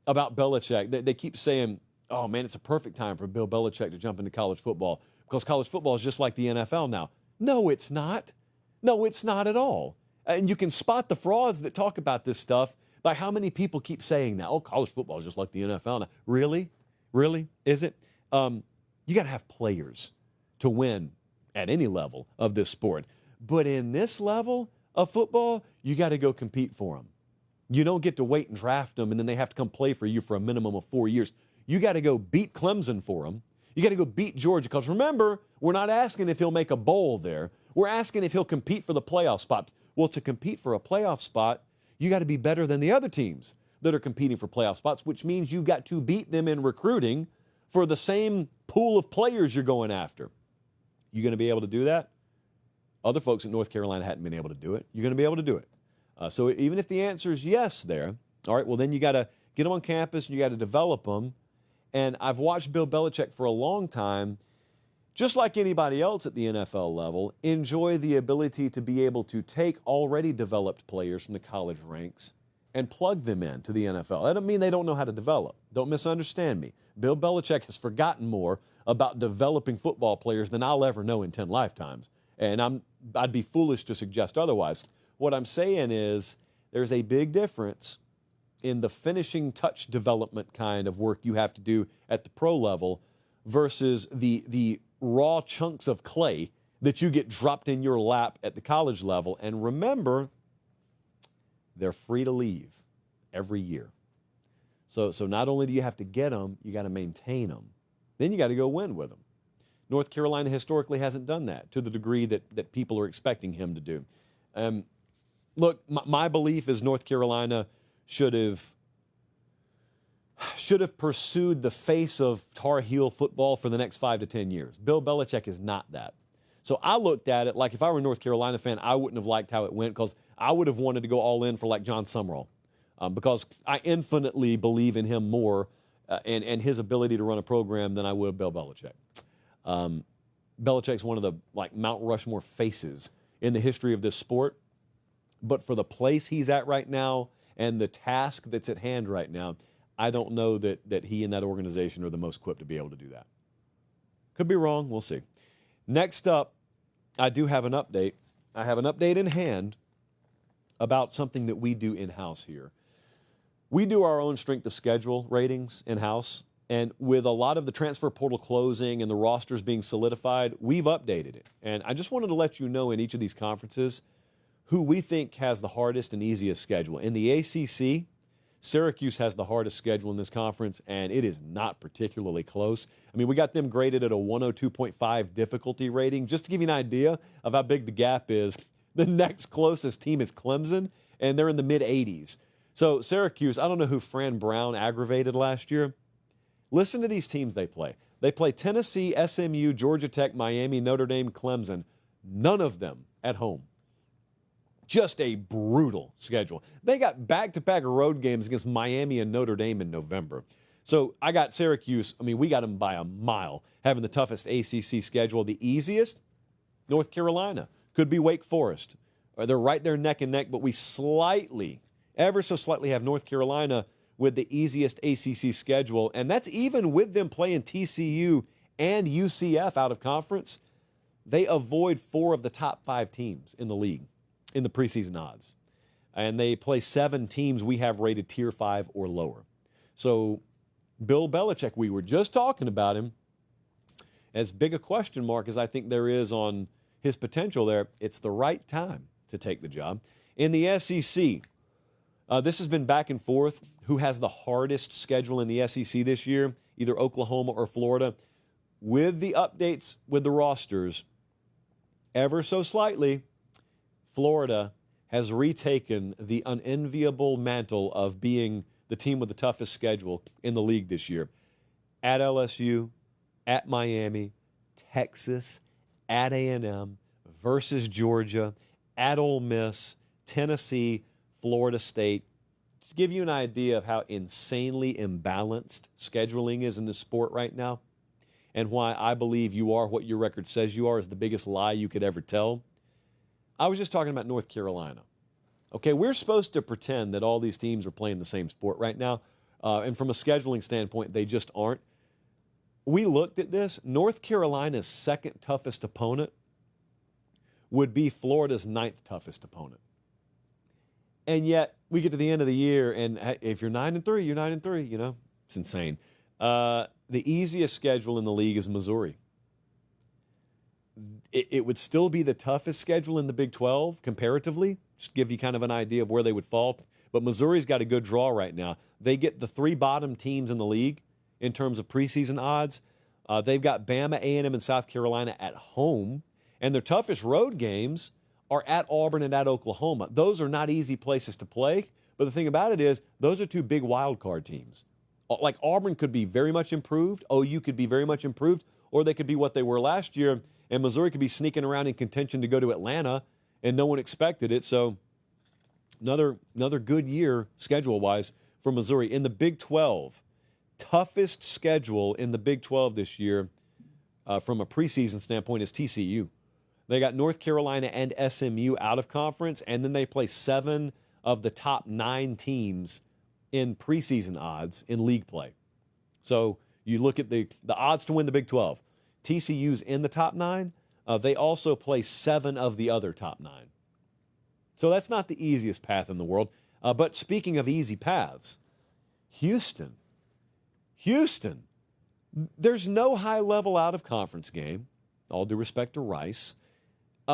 about Belichick. They keep saying, oh, man, it's a perfect time for Bill Belichick to jump into college football because college football is just like the NFL now. No, it's not. No, it's not at all. And you can spot the frauds that talk about this stuff by how many people keep saying that. Oh, college football is just like the NFL now. Really? Really? Is it? You got to have players to win at any level of this sport. But in this level of football, you got to go compete for them. You don't get to wait and draft them, and then they have to come play for you for a minimum of 4 years. You got to go beat Clemson for them. You got to go beat Georgia, because remember, we're not asking if he'll make a bowl there. We're asking if he'll compete for the playoff spot. Well, to compete for a playoff spot, you got to be better than the other teams that are competing for playoff spots, which means you got to beat them in recruiting for the same pool of players you're going after. You going to be able to do that? Other folks at North Carolina hadn't been able to do it. You're going to be able to do it. So even if the answer is yes there, all right, well, then you got to get them on campus and you got to develop them. And I've watched Bill Belichick for a long time, just like anybody else at the NFL level, enjoy the ability to be able to take already developed players from the college ranks and plug them into the NFL. That doesn't mean they don't know how to develop. Don't misunderstand me. Bill Belichick has forgotten more about developing football players than I'll ever know in 10 lifetimes. And I'd be foolish to suggest otherwise. What I'm saying is there's a big difference in the finishing touch development kind of work you have to do at the pro level versus the raw chunks of clay that you get dropped in your lap at the college level. And remember, they're free to leave every year. So not only do you have to get them, you got to maintain them. Then you got to go win with them. North Carolina historically hasn't done that to the degree that people are expecting him to do. Look, my belief is North Carolina should have pursued the face of Tar Heel football for the next 5 to 10 years. Bill Belichick is not that. So I looked at it like if I were a North Carolina fan, I wouldn't have liked how it went because I would have wanted to go all in for like John Summerall because I infinitely believe in him more and his ability to run a program than I would Bill Belichick. Belichick's one of the like Mount Rushmore faces in the history of this sport. But for the place he's at right now and the task that's at hand right now, I don't know that he and that organization are the most equipped to be able to do that. Could be wrong. We'll see. Next up, I do have an update. I have an update in hand about something that we do in-house here. We do our own strength of schedule ratings in-house. And with a lot of the transfer portal closing and the rosters being solidified, we've updated it. And I just wanted to let you know in each of these conferences who we think has the hardest and easiest schedule. In the ACC, Syracuse has the hardest schedule in this conference, and it is not particularly close. I mean, we got them graded at a 102.5 difficulty rating. Just to give you an idea of how big the gap is, the next closest team is Clemson, and they're in the mid-80s. So Syracuse, I don't know who Fran Brown aggravated last year. Listen to these teams they play. They play Tennessee, SMU, Georgia Tech, Miami, Notre Dame, Clemson. None of them at home. Just a brutal schedule. They got back-to-back road games against Miami and Notre Dame in November. So I got Syracuse. I mean, we got them by a mile, having the toughest ACC schedule. The easiest, North Carolina. Could be Wake Forest. They're right there neck and neck, but we slightly, ever so slightly, have North Carolina with the easiest ACC schedule. And that's even with them playing TCU and UCF out of conference. They avoid 4 of the top 5 teams in the league in the preseason odds. And they play 7 teams we have rated tier 5 or lower. So Bill Belichick, we were just talking about him, as big a question mark as I think there is on his potential there. It's the right time to take the job. In the SEC, this has been back and forth. Who has the hardest schedule in the SEC this year? Either Oklahoma or Florida. With the updates with the rosters, ever so slightly, Florida has retaken the unenviable mantle of being the team with the toughest schedule in the league this year. At LSU, at Miami, Texas, at A&M, versus Georgia, at Ole Miss, Tennessee, Florida State. To give you an idea of how insanely imbalanced scheduling is in this sport right now, and why I believe you are what your record says you are is the biggest lie you could ever tell. I was just talking about North Carolina. Okay, we're supposed to pretend that all these teams are playing the same sport right now, and from a scheduling standpoint, they just aren't. We looked at this. North Carolina's second toughest opponent would be Florida's 9th toughest opponent. And yet, we get to the end of the year, and if you're 9-3, you're 9-3, you know? It's insane. The easiest schedule in the league is Missouri. It would still be the toughest schedule in the Big 12, comparatively, just to give you kind of an idea of where they would fall. But Missouri's got a good draw right now. They get the 3 bottom teams in the league in terms of preseason odds. They've got Bama, A&M, and South Carolina at home. And their toughest road games are at Auburn and at Oklahoma. Those are not easy places to play. But the thing about it is, those are 2 big wild card teams. Like Auburn could be very much improved. OU could be very much improved. Or they could be what they were last year. And Missouri could be sneaking around in contention to go to Atlanta, and no one expected it. So another good year schedule-wise for Missouri. In the Big 12, toughest schedule in the Big 12 this year from a preseason standpoint is TCU. They got North Carolina and SMU out of conference, and then they play 7 of the top 9 teams in preseason odds in league play. So you look at the odds to win the Big 12. TCU's in the top 9. They also play 7 of the other top 9. So that's not the easiest path in the world. But speaking of easy paths, Houston. There's no high-level out-of-conference game, all due respect to Rice.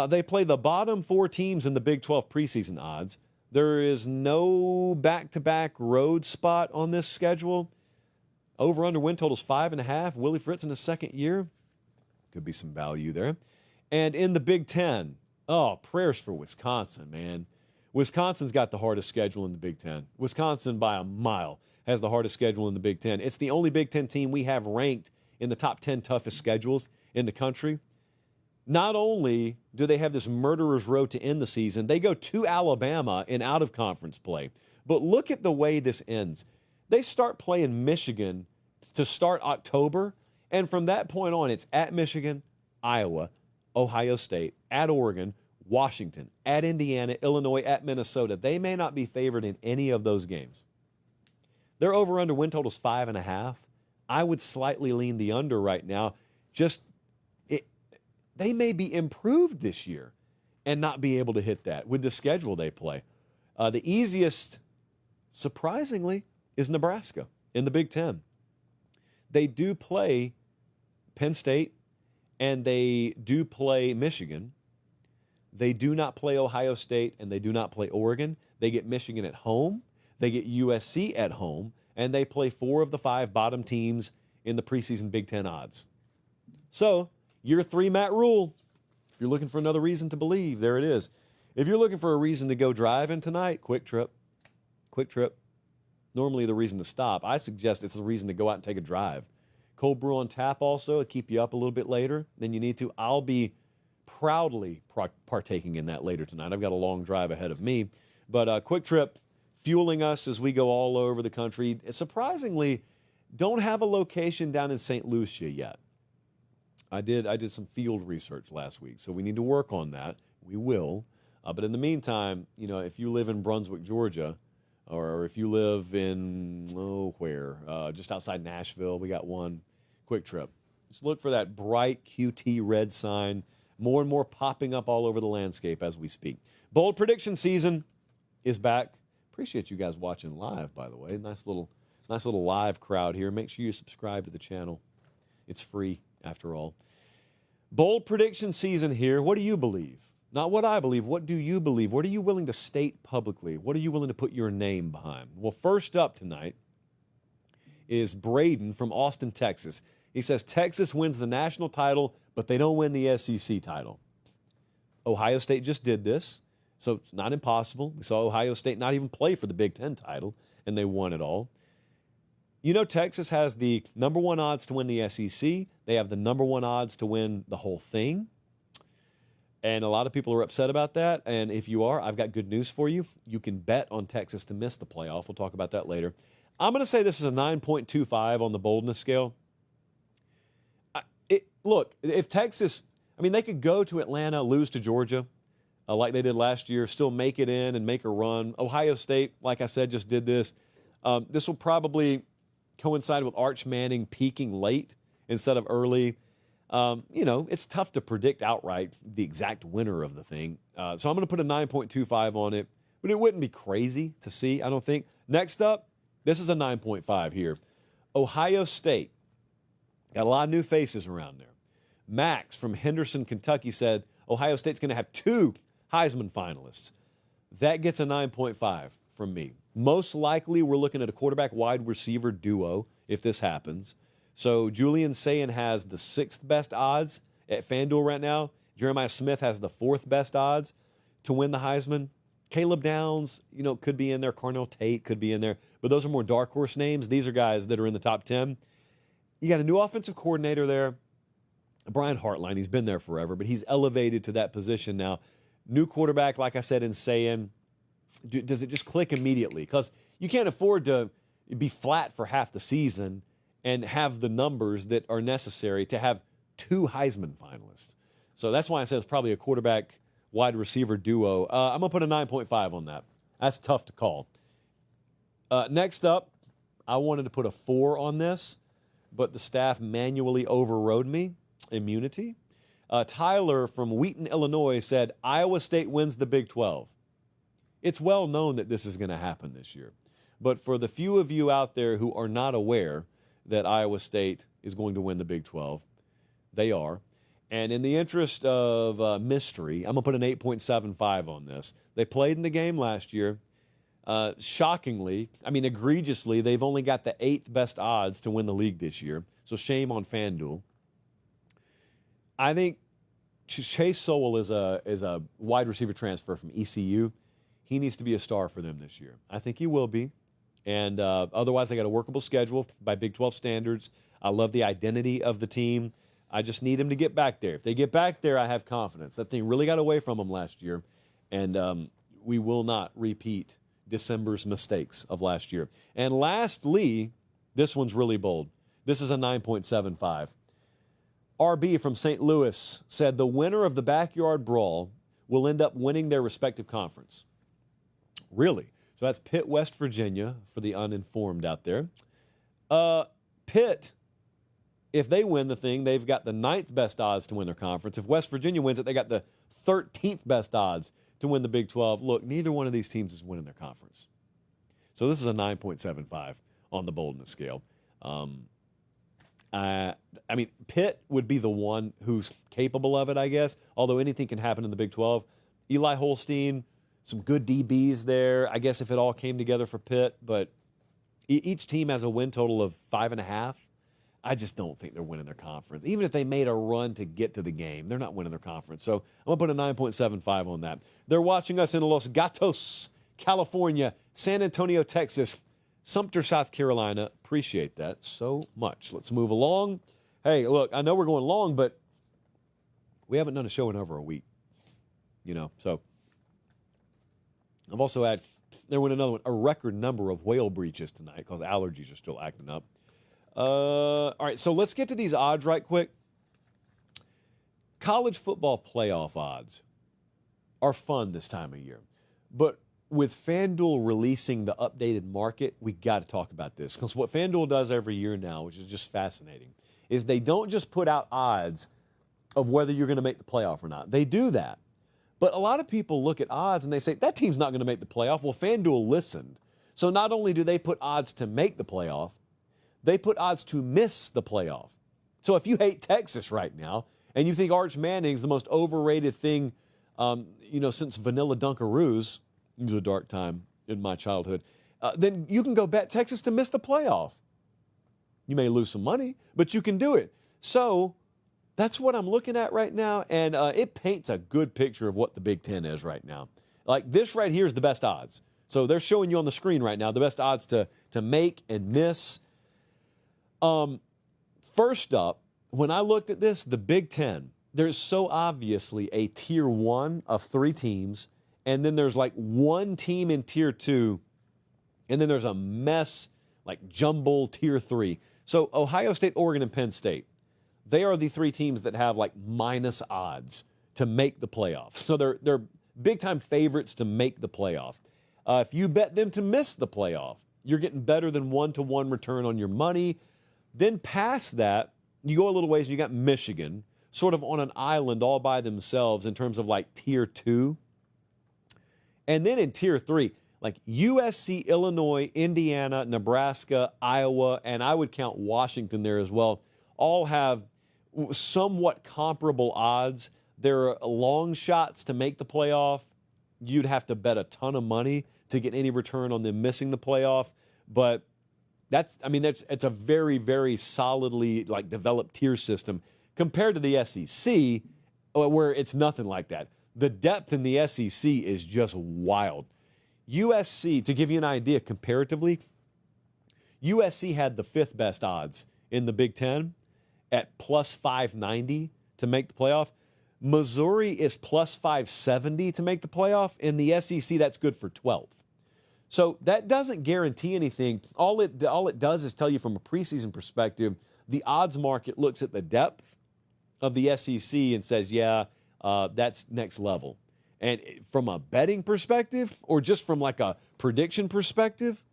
They play the bottom 4 teams in the Big 12 preseason odds. There is no back-to-back road spot on this schedule. Over-under win total's 5.5. Willie Fritz in his second year. Could be some value there. And in the Big 10, prayers for Wisconsin, man. Wisconsin's got the hardest schedule in the Big 10. Wisconsin, by a mile, has the hardest schedule in the Big 10. It's the only Big 10 team we have ranked in the top 10 toughest schedules in the country. Not only do they have this murderer's row to end the season, they go to Alabama in out-of-conference play. But look at the way this ends. They start playing Michigan to start October, and from that point on, it's at Michigan, Iowa, Ohio State, at Oregon, Washington, at Indiana, Illinois, at Minnesota. They may not be favored in any of those games. Their over-under win total's 5.5. I would slightly lean the under right now. They may be improved this year and not be able to hit that with the schedule they play. The easiest, surprisingly, is Nebraska in the Big 10. They do play Penn State, and they do play Michigan. They do not play Ohio State, and they do not play Oregon. They get Michigan at home. They get USC at home, and they play 4 of the 5 bottom teams in the preseason Big 10 odds. So, year 3, Matt Rule. If you're looking for another reason to believe, there it is. If you're looking for a reason to go driving tonight, quick trip. Normally the reason to stop. I suggest it's the reason to go out and take a drive. Cold brew on tap also. It'll keep you up a little bit later than you need to. I'll be proudly partaking in that later tonight. I've got a long drive ahead of me. But Quick Trip fueling us as we go all over the country. Surprisingly, don't have a location down in St. Lucia yet. I did some field research last week, so we need to work on that. We will. But in the meantime, if you live in Brunswick, Georgia, or if you live in, just outside Nashville, we got one. Quick Trip. Just look for that bright QT red sign, more and more popping up all over the landscape as we speak. Bold prediction season is back. Appreciate you guys watching live, by the way. Nice little live crowd here. Make sure you subscribe to the channel. It's free, after all. Bold prediction season here. What do you believe? Not what I believe. What do you believe? What are you willing to state publicly? What are you willing to put your name behind? Well, first up tonight is Braden from Austin, Texas. He says Texas wins the national title, but they don't win the SEC title. Ohio State just did this, so it's not impossible. We saw Ohio State not even play for the Big Ten title, and they won it all. Texas has the number one odds to win the SEC. They have the number one odds to win the whole thing. And a lot of people are upset about that. And if you are, I've got good news for you. You can bet on Texas to miss the playoff. We'll talk about that later. I'm going to say this is a 9.25 on the boldness scale. Look, if Texas, they could go to Atlanta, lose to Georgia like they did last year, still make it in and make a run. Ohio State, like I said, just did this. This will probably coincide with Arch Manning peaking late instead of early. It's tough to predict outright the exact winner of the thing. So I'm going to put a 9.25 on it, but it wouldn't be crazy to see, I don't think. Next up, this is a 9.5 here. Ohio State. Got a lot of new faces around there. Max from Henderson, Kentucky said Ohio State's going to have 2 Heisman finalists. That gets a 9.5 from me. Most likely we're looking at a quarterback wide receiver duo if this happens. So Julian Sayin has the 6th best odds at FanDuel right now. Jeremiah Smith has the 4th best odds to win the Heisman. Caleb Downs, could be in there. Carnell Tate could be in there. But those are more dark horse names. These are guys that are in the top 10. You got a new offensive coordinator there. Brian Hartline, he's been there forever, but he's elevated to that position now. New quarterback, like I said, in Sayin. Does it just click immediately? Because you can't afford to be flat for half the season and have the numbers that are necessary to have 2 Heisman finalists. So that's why I said it's probably a quarterback wide receiver duo. I'm going to put a 9.5 on that. That's tough to call. Next up, I wanted to put a 4 on this, but the staff manually overrode me. Immunity. Tyler from Wheaton, Illinois said Iowa State wins the Big 12. It's well known that this is going to happen this year. But for the few of you out there who are not aware that Iowa State is going to win the Big 12, they are. And in the interest of mystery, I'm going to put an 8.75 on this. They played in the game last year. Shockingly, egregiously, they've only got the 8th best odds to win the league this year. So shame on FanDuel. I think Chase Sowell is a wide receiver transfer from ECU. He needs to be a star for them this year. I think he will be. And otherwise, they got a workable schedule by Big 12 standards. I love the identity of the team. I just need him to get back there. If they get back there, I have confidence. That thing really got away from them last year, and we will not repeat December's mistakes of last year. And lastly, this one's really bold. This is a 9.75. RB from St. Louis said the winner of the backyard brawl will end up winning their respective conference. Really? So that's Pitt, West Virginia, for the uninformed out there. Pitt, if they win the thing, they've got the 9th best odds to win their conference. If West Virginia wins it, they got the 13th best odds to win the Big 12. Look, neither one of these teams is winning their conference. So this is a 9.75 on the boldness scale. Pitt would be the one who's capable of it, I guess, although anything can happen in the Big 12. Eli Holstein, some good DBs there, I guess, if it all came together for Pitt. But each team has a win total of 5.5. I just don't think they're winning their conference. Even if they made a run to get to the game, they're not winning their conference. So I'm going to put a 9.75 on that. They're watching us in Los Gatos, California, San Antonio, Texas, Sumter, South Carolina. Appreciate that so much. Let's move along. Hey, look, I know we're going long, but We haven't done a show in over a week, so I've also had, there went another one, a record number of whale breaches tonight because allergies are still acting up. All right, so let's get to these odds right quick. College football playoff odds are fun this time of year. But with FanDuel releasing the updated market, we got to talk about this. Because what FanDuel does every year now, which is just fascinating, is they don't just put out odds of whether you're going to make the playoff or not. They do that. But a lot of people look at odds and they say, that team's not going to make the playoff. Well, FanDuel listened. So not only do they put odds to make the playoff, they put odds to miss the playoff. So if you hate Texas right now and you think Arch Manning's the most overrated thing, since Vanilla Dunkaroos, it was a dark time in my childhood, then you can go bet Texas to miss the playoff. You may lose some money, but you can do it. So that's what I'm looking at right now, and it paints a good picture of what the Big Ten is right now. Like this right here is the best odds. So they're showing you on the screen right now the best odds to make and miss. First up, when I looked at this, the Big Ten, there's so obviously a tier 1 of 3 teams, and then there's like one team in tier 2, and then there's a mess, like jumble tier 3. So Ohio State, Oregon, and Penn State, they are the 3 teams that have like minus odds to make the playoffs. So they're big-time favorites to make the playoff. If you bet them to miss the playoff, you're getting better than 1-to-1 return on your money. Then past that, you go a little ways and you got Michigan, sort of on an island all by themselves in terms of like tier 2. And then in tier 3, like USC, Illinois, Indiana, Nebraska, Iowa, and I would count Washington there as well, all have somewhat comparable odds. They're long shots to make the playoff. You'd have to bet a ton of money to get any return on them missing the playoff. But it's a very, very solidly like developed tier system compared to the SEC, where it's nothing like that. The depth in the SEC is just wild. USC, to give you an idea comparatively, USC had the 5th best odds in the Big Ten at plus 590 to make the playoff. Missouri is plus 570 to make the playoff. In the SEC, that's good for 12th. So that doesn't guarantee anything. All it does is tell you from a preseason perspective, the odds market looks at the depth of the SEC and says, that's next level. And from a betting perspective, or just from like a prediction perspective,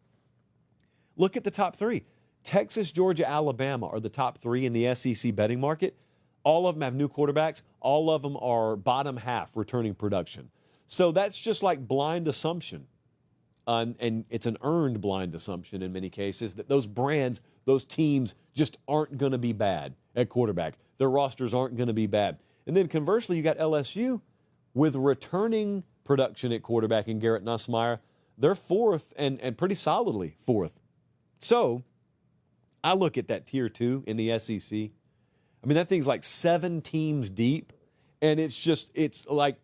look at the top 3. Texas, Georgia, Alabama are the top 3 in the SEC betting market. All of them have new quarterbacks. All of them are bottom half returning production. So that's just like blind assumption. And it's an earned blind assumption in many cases that those brands, those teams just aren't going to be bad at quarterback. Their rosters aren't going to be bad. And then conversely, you got LSU with returning production at quarterback in Garrett Nussmeier. They're 4th and pretty solidly 4th. So I look at that tier 2 in the SEC. I mean, that thing's like 7 teams deep, and it's like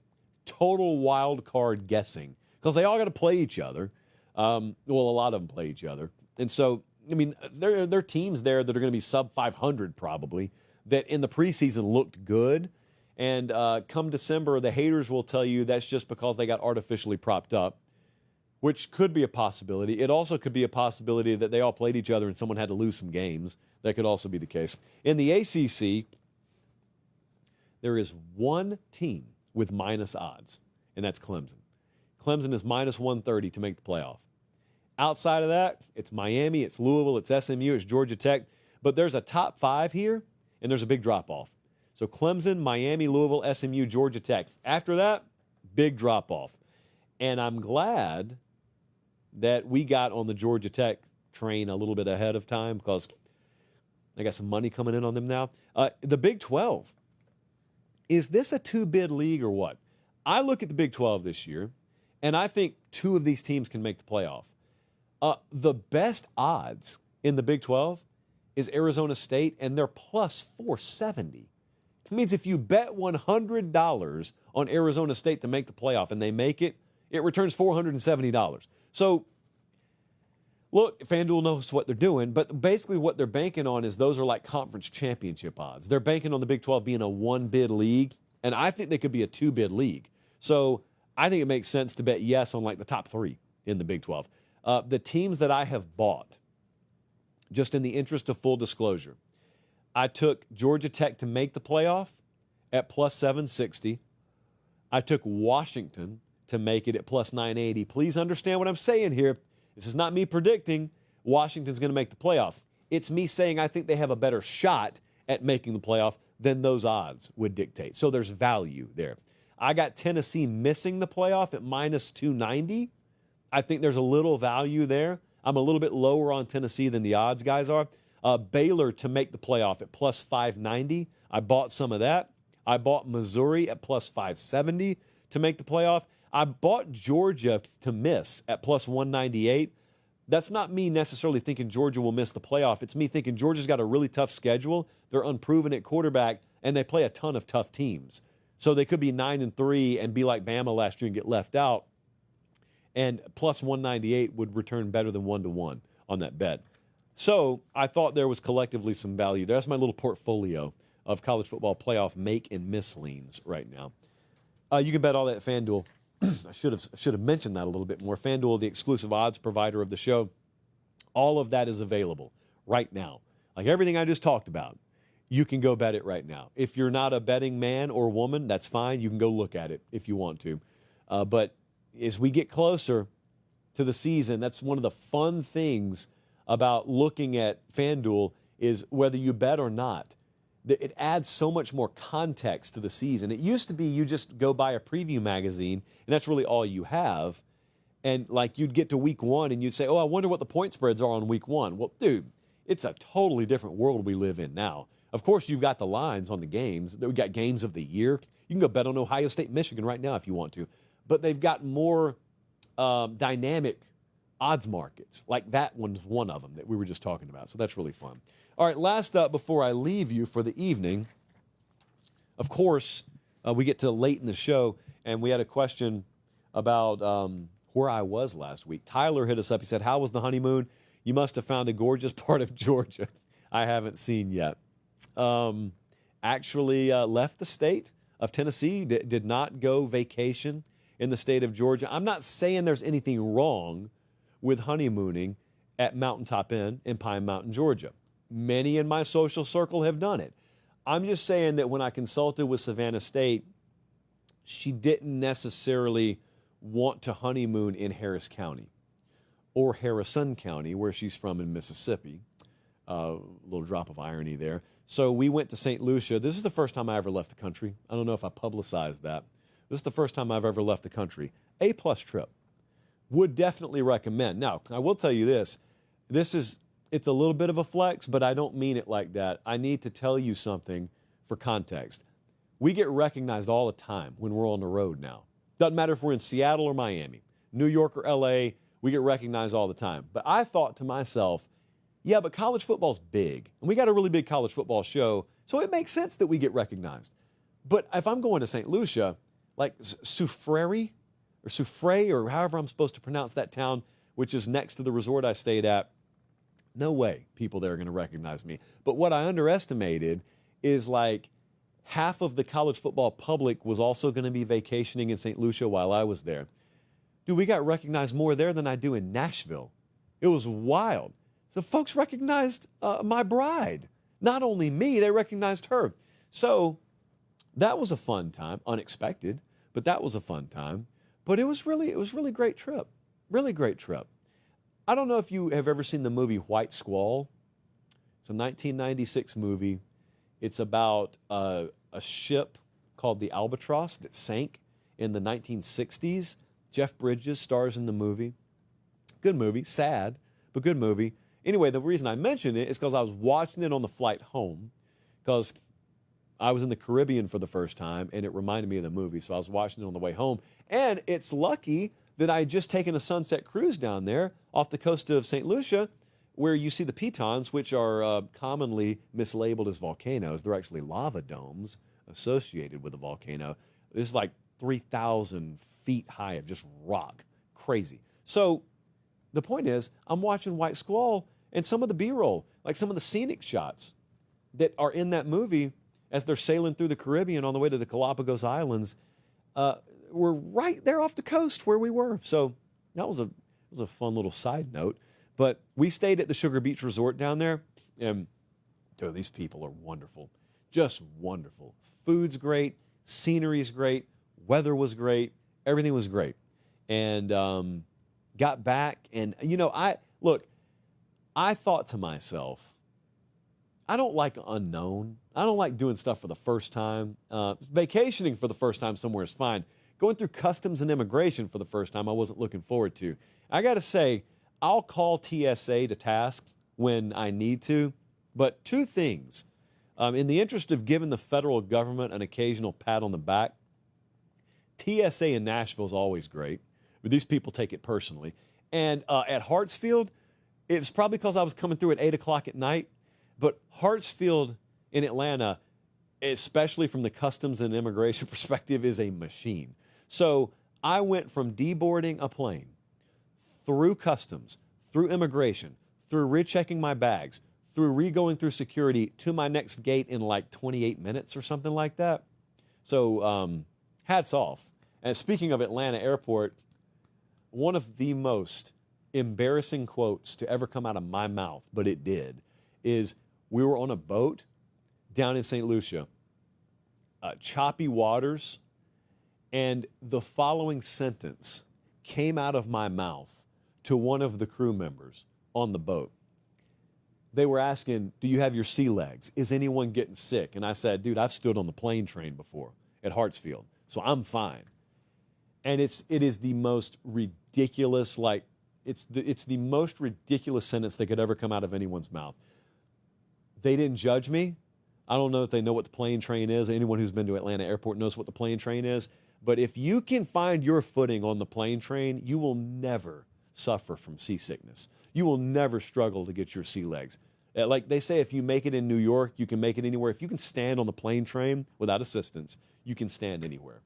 total wild card guessing because they all got to play each other. Well, a lot of them play each other. And so, I mean, there are teams there that are going to be sub 500 probably that in the preseason looked good. And come December, the haters will tell you that's just because they got artificially propped up, which could be a possibility. It also could be a possibility that they all played each other and someone had to lose some games. That could also be the case. In the ACC, there is one team with minus odds, and that's Clemson. Clemson is minus 130 to make the playoff. Outside of that, it's Miami, it's Louisville, it's SMU, it's Georgia Tech. But there's a top 5 here, and there's a big drop-off. So Clemson, Miami, Louisville, SMU, Georgia Tech. After that, big drop-off. And I'm glad that we got on the Georgia Tech train a little bit ahead of time because I got some money coming in on them now. The Big 12. Is this a 2-bid league or what? I look at the Big 12 this year, and I think 2 of these teams can make the playoff. The best odds in the Big 12 is Arizona State, and they're plus 470. It means if you bet $100 on Arizona State to make the playoff and they make it, it returns $470. So, look, FanDuel knows what they're doing, but basically what they're banking on is those are like conference championship odds. They're banking on the Big 12 being a 1-bid league, And I think they could be a 2-bid league. So I think it makes sense to bet yes on like the top 3 in the Big 12. The teams that I have bought, just in the interest of full disclosure, I took Georgia Tech to make the playoff at plus 760. I took Washington to make it at plus 980. Please understand what I'm saying here. This is not me predicting Washington's going to make the playoff. It's me saying I think they have a better shot at making the playoff than those odds would dictate. So there's value there. I got Tennessee missing the playoff at minus 290. I think there's a little value there. I'm a little bit lower on Tennessee than the odds guys are. Baylor to make the playoff at plus 590. I bought some of that. I bought Missouri at plus 570 to make the playoff. I bought Georgia to miss at plus 198. That's not me necessarily thinking Georgia will miss the playoff. It's me thinking Georgia's got a really tough schedule. They're unproven at quarterback, and they play a ton of tough teams. So they could be 9-3 and be like Bama last year and get left out. And plus 198 would return better than 1-1 on that bet. So I thought there was collectively some value there. That's my little portfolio of college football playoff make and miss leans right now. You can bet all that at FanDuel. I should have mentioned that a little bit more. FanDuel, the exclusive odds provider of the show, all of that is available right now. Like everything I just talked about, you can go bet it right now. If you're not a betting man or woman, that's fine. You can go look at it if you want to. But as we get closer to the season, that's one of the fun things about looking at FanDuel is whether you bet or not. It adds so much more context to the season. It used to be you just go buy a preview magazine, and that's really all you have. And like you'd get to week 1 and you'd say, oh, I wonder what the point spreads are on week 1. Well, dude, it's a totally different world we live in now. Of course, you've got the lines on the games. We've got games of the year. You can go bet on Ohio State, Michigan right now if you want to. But they've got more dynamic odds markets. Like that one's one of them that we were just talking about. So that's really fun. All right, last up before I leave you for the evening, of course, we get to late in the show, and we had a question about where I was last week. Tyler hit us up. He said, how was the honeymoon? You must have found a gorgeous part of Georgia I haven't seen yet. Actually left the state of Tennessee, did not go vacation in the state of Georgia. I'm not saying there's anything wrong with honeymooning at Mountaintop Inn in Pine Mountain, Georgia. Many in my social circle have done it. I'm just saying that when I consulted with Savannah State, she didn't necessarily want to honeymoon in Harris County or Harrison County, where she's from in Mississippi. Little drop of irony there. So we went to St. Lucia. This is the first time I ever left the country. I don't know if I publicized that. This is the first time I've ever left the country. A-plus trip. Would definitely recommend. Now, I will tell you this. It's a little bit of a flex, but I don't mean it like that. I need to tell you something for context. We get recognized all the time when we're on the road now. Doesn't matter if we're in Seattle or Miami, New York or LA, we get recognized all the time. But I thought to myself, yeah, but college football's big, and we got a really big college football show, so it makes sense that we get recognized. But if I'm going to St. Lucia, like Soufriere or however I'm supposed to pronounce that town, which is next to the resort I stayed at, no way people there are going to recognize me. But what I underestimated is like half of the college football public was also going to be vacationing in St. Lucia while I was there. Dude, we got recognized more there than I do in Nashville. It was wild. So folks recognized my bride. Not only me, they recognized her. So that was a fun time, unexpected, but that was a fun time. But it was really a great trip, really great trip. I don't know if you have ever seen the movie White Squall. It's a 1996 movie. It's about a ship called the Albatross that sank in the 1960s. Jeff Bridges stars in the movie. Good movie, sad, but good movie. Anyway, the reason I mention it is because I was watching it on the flight home because I was in the Caribbean for the first time, and it reminded me of the movie, so I was watching it on the way home. And it's lucky that I had just taken a sunset cruise down there off the coast of St. Lucia, where you see the pitons, which are commonly mislabeled as volcanoes. They're actually lava domes associated with a volcano. It's like 3,000 feet high of just rock. Crazy. So the point is, I'm watching White Squall, and some of the B-roll, like some of the scenic shots that are in that movie, as they're sailing through the Caribbean on the way to the Galapagos Islands, were right there off the coast where we were. So that was a fun little side note. But we stayed at the Sugar Beach Resort down there, and dude, these people are wonderful, just wonderful. Food's great, scenery's great, weather was great, everything was great. And got back, and I thought to myself, I don't like unknown. I don't like doing stuff for the first time. Vacationing for the first time somewhere is fine. Going through customs and immigration for the first time, I wasn't looking forward to. I got to say, I'll call TSA to task when I need to. But two things. In the interest of giving the federal government an occasional pat on the back, TSA in Nashville is always great, but these people take it personally. And at Hartsfield, it was probably because I was coming through at 8 o'clock at night, but Hartsfield in Atlanta, especially from the customs and immigration perspective, is a machine. So I went from deboarding a plane, through customs, through immigration, through rechecking my bags, through re-going through security to my next gate in like 28 minutes or something like that. So hats off. And speaking of Atlanta Airport, one of the most embarrassing quotes to ever come out of my mouth, but it did, is we were on a boat down in St. Lucia, choppy waters, and the following sentence came out of my mouth to one of the crew members on the boat. They were asking, do you have your sea legs? Is anyone getting sick? And I said, dude, I've stood on the plane train before at Hartsfield, so I'm fine. And it is the most ridiculous, it's the most ridiculous sentence that could ever come out of anyone's mouth. They didn't judge me. I don't know if they know what the plane train is. Anyone who's been to Atlanta Airport knows what the plane train is. But if you can find your footing on the plane train, you will never suffer from seasickness. You will never struggle to get your sea legs. Like they say, if you make it in New York, you can make it anywhere. If you can stand on the plane train without assistance, you can stand anywhere.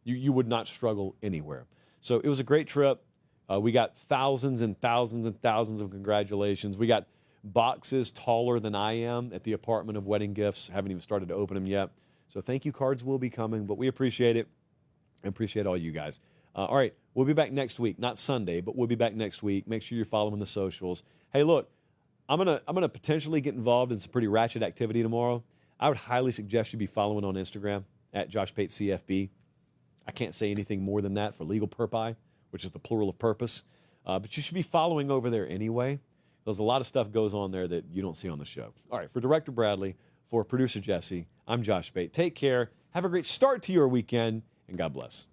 You would not struggle anywhere. So it was a great trip. We got thousands and thousands and thousands of congratulations. We got boxes taller than I am at the Apartment of Wedding Gifts. Haven't even started to open them yet. So thank you. Cards will be coming, but we appreciate it. I appreciate all you guys. All right, we'll be back next week. Not Sunday, but we'll be back next week. Make sure you're following the socials. Hey, look, I'm gonna potentially get involved in some pretty ratchet activity tomorrow. I would highly suggest you be following on Instagram at Josh Pate CFB. I can't say anything more than that for legal purpose, which is the plural of purpose. But you should be following over there anyway. There's a lot of stuff goes on there that you don't see on the show. All right, for Director Bradley, for Producer Jesse, I'm Josh Pate. Take care. Have a great start to your weekend, and God bless.